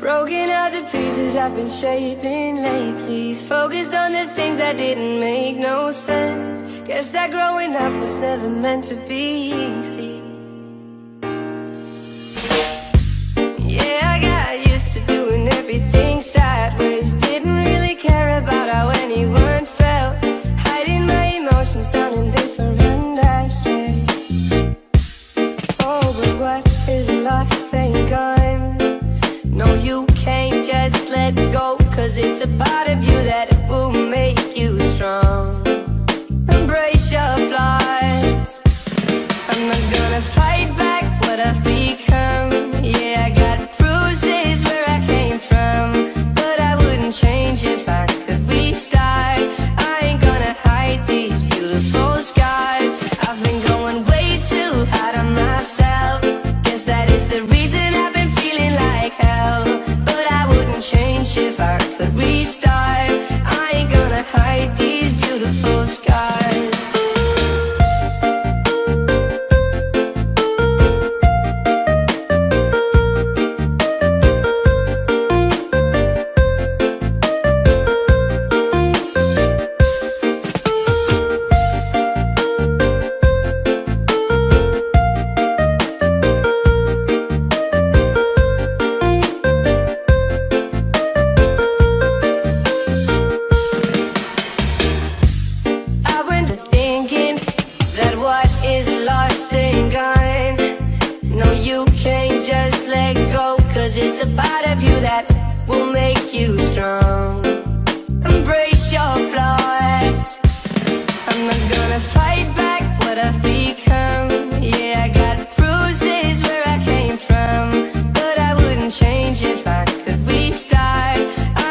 Broken out the pieces I've been shaping lately. Focused on the things that didn't make no sense. Guess that growing up was never meant to be easy. Yeah, I got used to doing everything sideways. Didn't really care about how anyone felt. Hiding my emotions down in different ashtrays. Oh, but what is lost ain't gone. No, you can't just let go, 'cause it's a part of you that will make you strong. Embrace your flaws. I'm not gonna fight back what I've become. Yeah, I got bruises where I came from, but I wouldn't change if I could restart. I ain't gonna hide these beautiful scars. I've been going way too hard on myself. Guess that is the reason I've been feeling like hell. But I wouldn't change if I could restart. I ain't gonna hide these beautiful scars. I went to thinking that what is lost ain't gone. No, you can't just let go, 'cause it's a part of you that will make you strong. Embrace your flaws. I'm not gonna fight back what I've become. Yeah, I got bruises where I came from, but I wouldn't change if I could restart.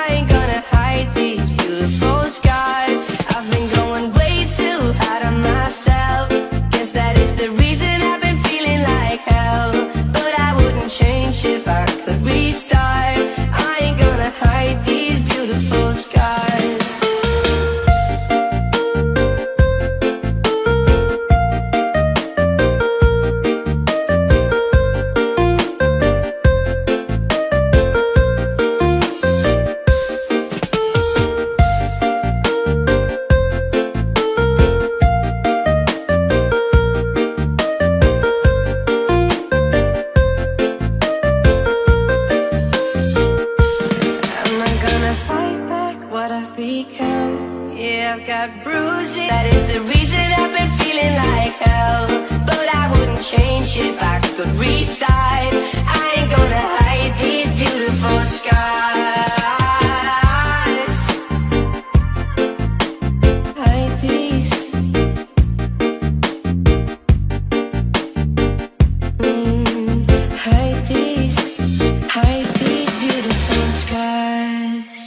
I ain't gonna hide these beautiful scars. I've been going way too hard on myself. Guess that is the reason I've been feeling like hell. But I wouldn't change if I could restart. I ain't gonna hide these beautiful scars. I'm not gonna fight back what I've become. Yeah, I've got bruises. That is the reason I've been feeling like hell. But I wouldn't change if I could restart. I ain't gonna hide these beautiful scars. Hide these. Hide these beautiful scars.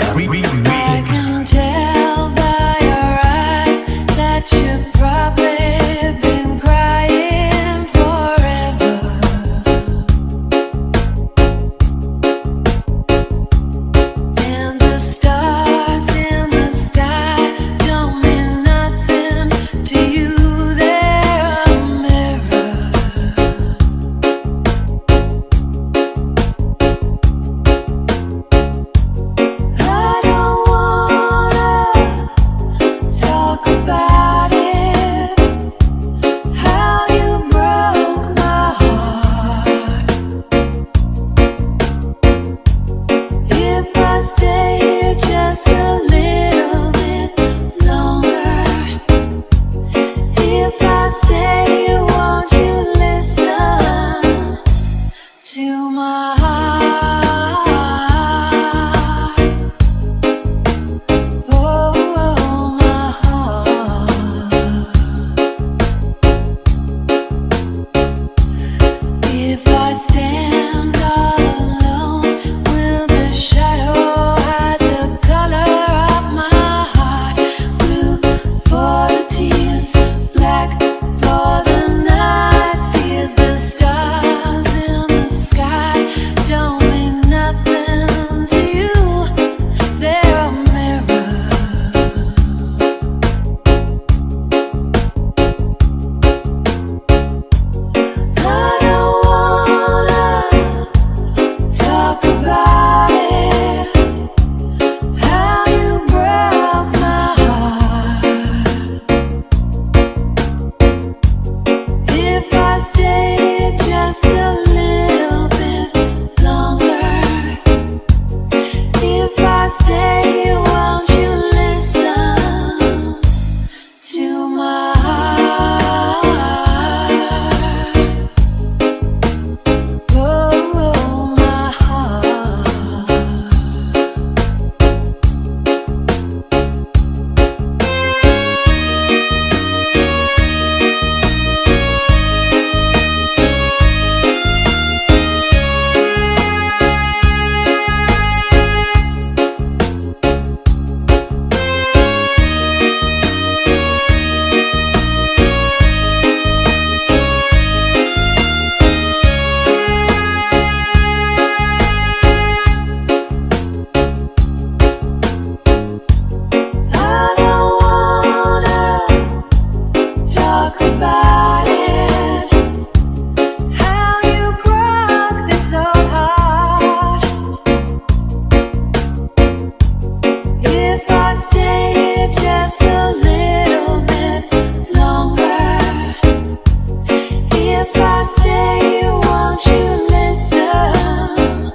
I can tell by your eyes that you've probably been crying forever. And the stars in the sky don't mean nothing to you. They're a mirror. I don't wanna talk about it, how you broke my heart. If I stay here just a little bit longer, if I stay here, won't you listen to my heart? Oh, my heart. If I stand all alone, will the shadow hide the color of my heart? Blue for the tears, black for the night's fears. The stars in the sky don't mean nothing to you. They're a mirror. I don't wanna talk about it, how you broke my heart. If I stay here just a little bit longer, if I stay here, won't you listen to my heart? Oh, my heart. I don't wanna talk about it, how you broke this old heart. If I stay here just a little bit longer, if I stay here, won't you listen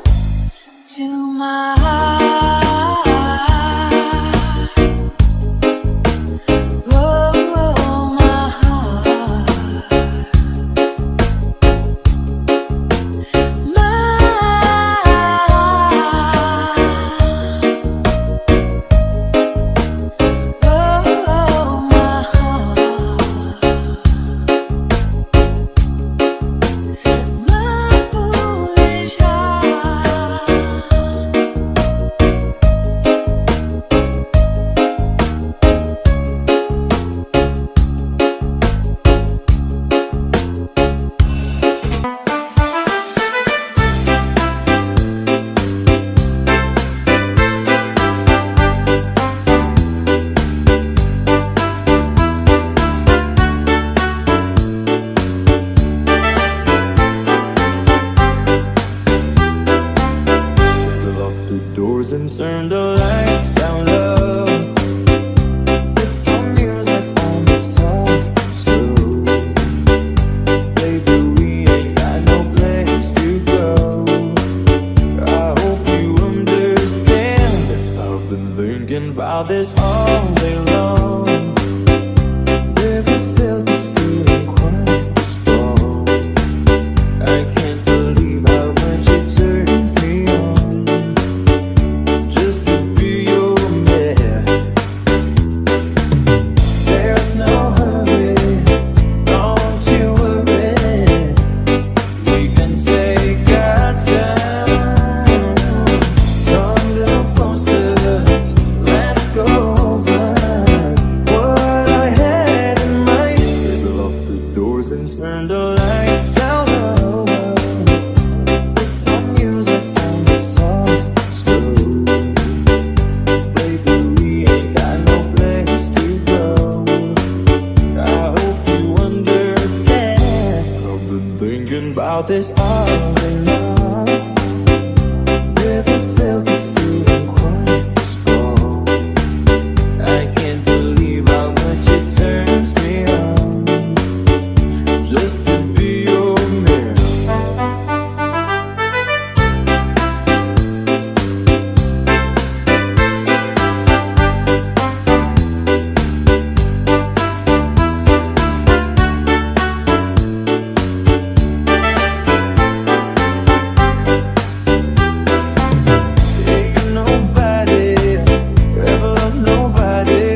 to my heart? Oh, my heart. My oh, my heart. My foolish heart. Lock the doors and turn the lights down low. Put some music on the soft and slow. Baby, we ain't got no place to go. I hope you understand. I've been thinking about this all day long. Never felt the feeling quite this strong. I can't believe how much it turns me on just to be your man. There's no hurry, don't you worry. We can take our time. Come a little closer. about this all day long. Never felt the feeling quite strong. I can't believe how much it turns me on just to be your man. Ain't nobody ever loves nobody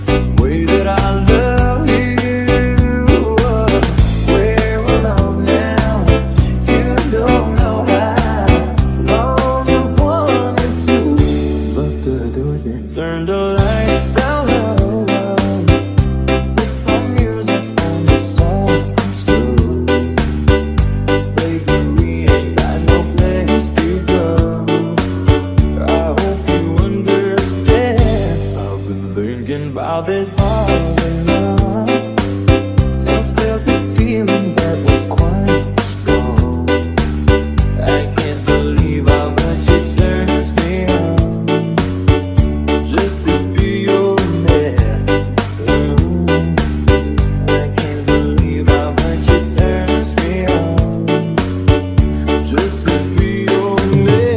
the way that I love you. We're alone now, you don't know how long you've wanted to. Lock the doors and turn the lights down low. Put some music on the soft and slow. Baby, we ain't got no place to go. I hope you understand. I've been thinking about this all day long. I felt the feeling that was quite strong. I can't believe how much it turns me on just to be your man. I can't believe how much it turns me on just to be your man.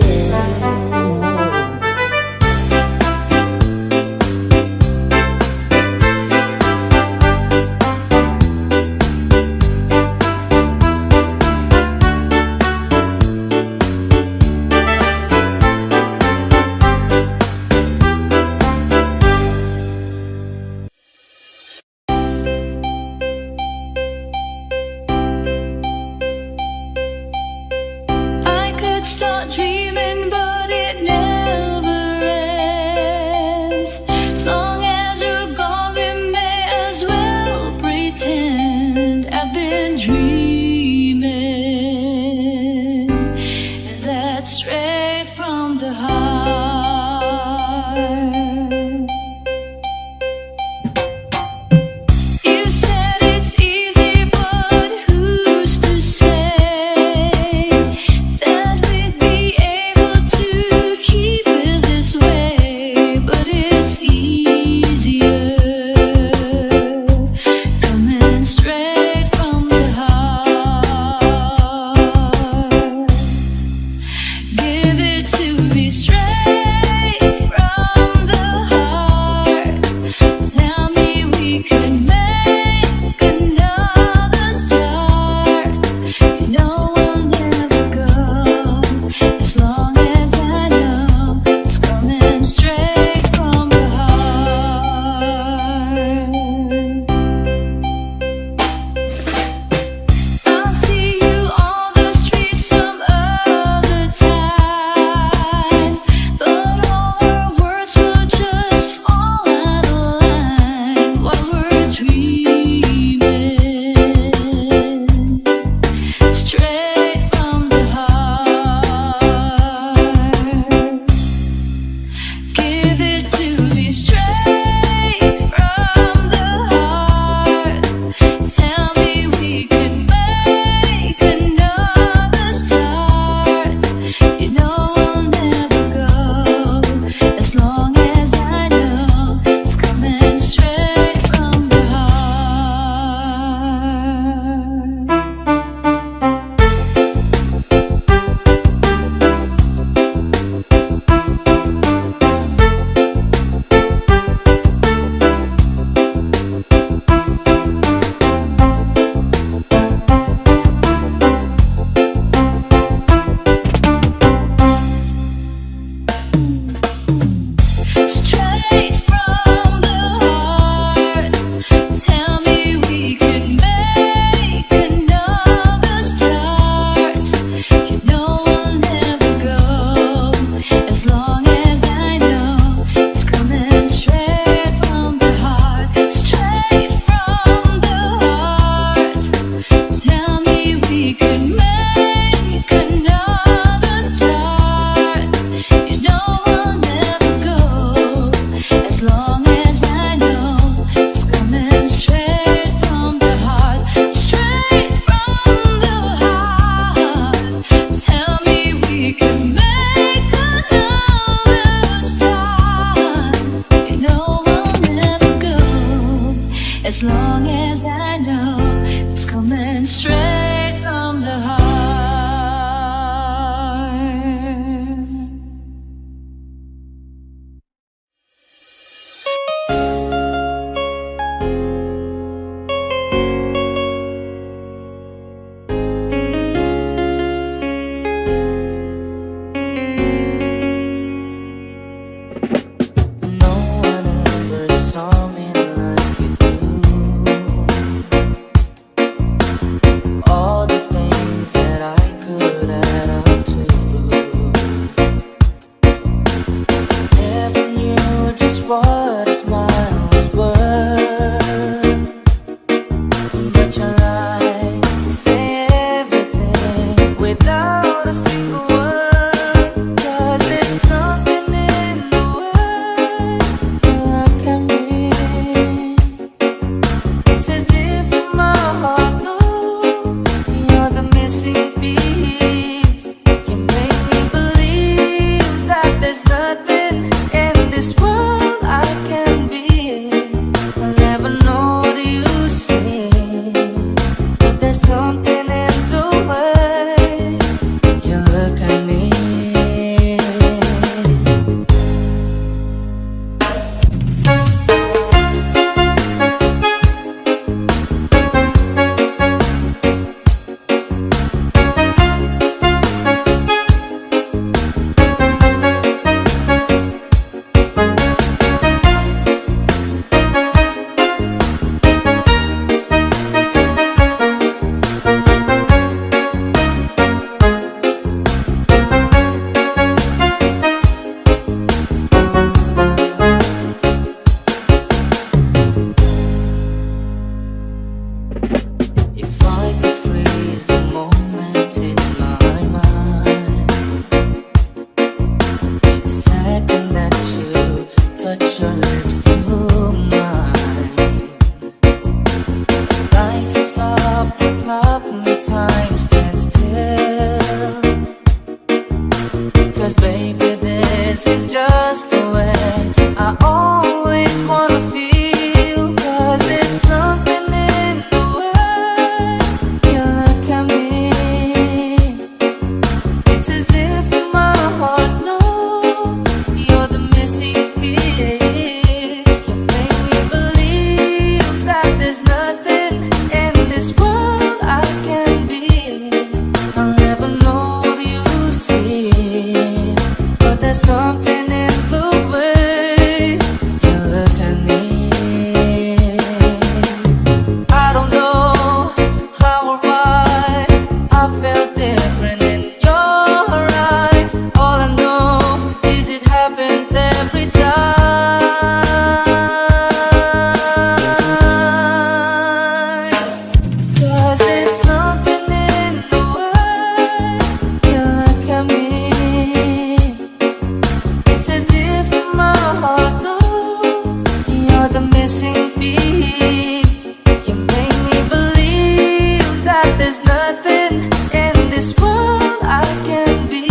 as long as I know it's coming straight from the heart. No one ever saw me like you do. All the things that I could add up to. Never knew just what a smile was worth. But your eyes say everything without a single word. 'Cause there's something in the way you look at me. It's as if my heart knows you're the missing piece. You make me believe that there's nothing in this world I can be. I'll never know what you see, but there's something in the way you look at me. If I could freeze the moment in my mind, the second that you touch your lips to mine, like to stop the clock when time stands still. 'Cause baby, this is just the way I always wanna feel. 'Cause there's something in the way you look at me. It's as if my heart knows you're the missing piece. You make me believe that there's nothing in this world I can be. I'll never know what you see, but there's something in the way you look at me. I don't know how or why I felt different in your eyes. All I know is it happens every time. 'Cause there's something in the way you look at me. It's as if my heart knows you're the missing piece. You make me believe that there's nothing in this world I can be.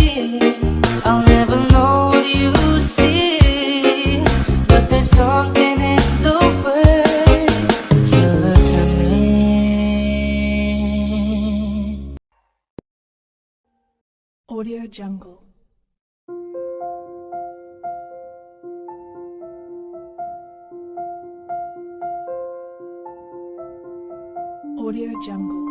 I'll never know what you see, but there's something in the way you look at me. Audio Jungle. Audio Jungle.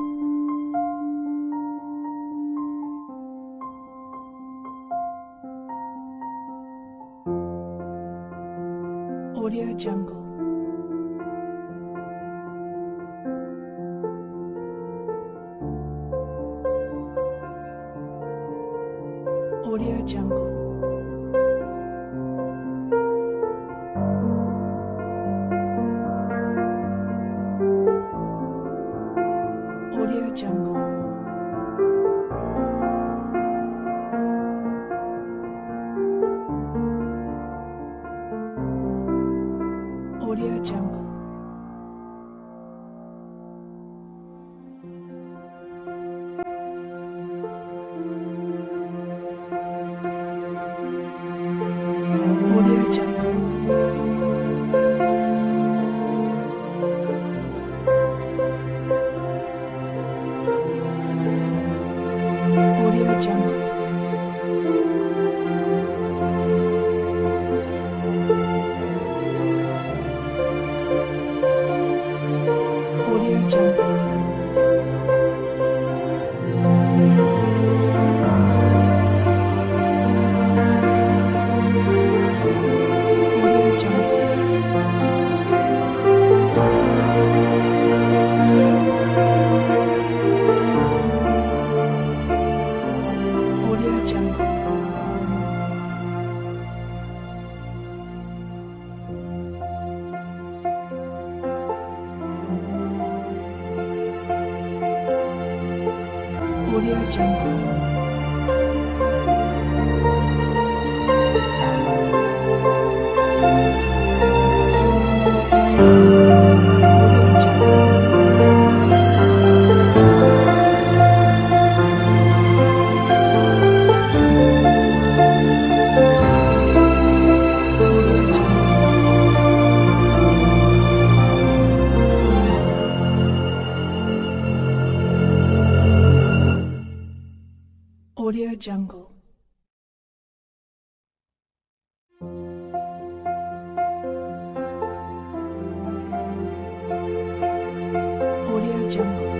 Audio Jungle. Audio Jungle. Audio Jungle. Audio Jungle. Audio Jungle. Audio Jungle. Audio Jungle. Audio Jungle.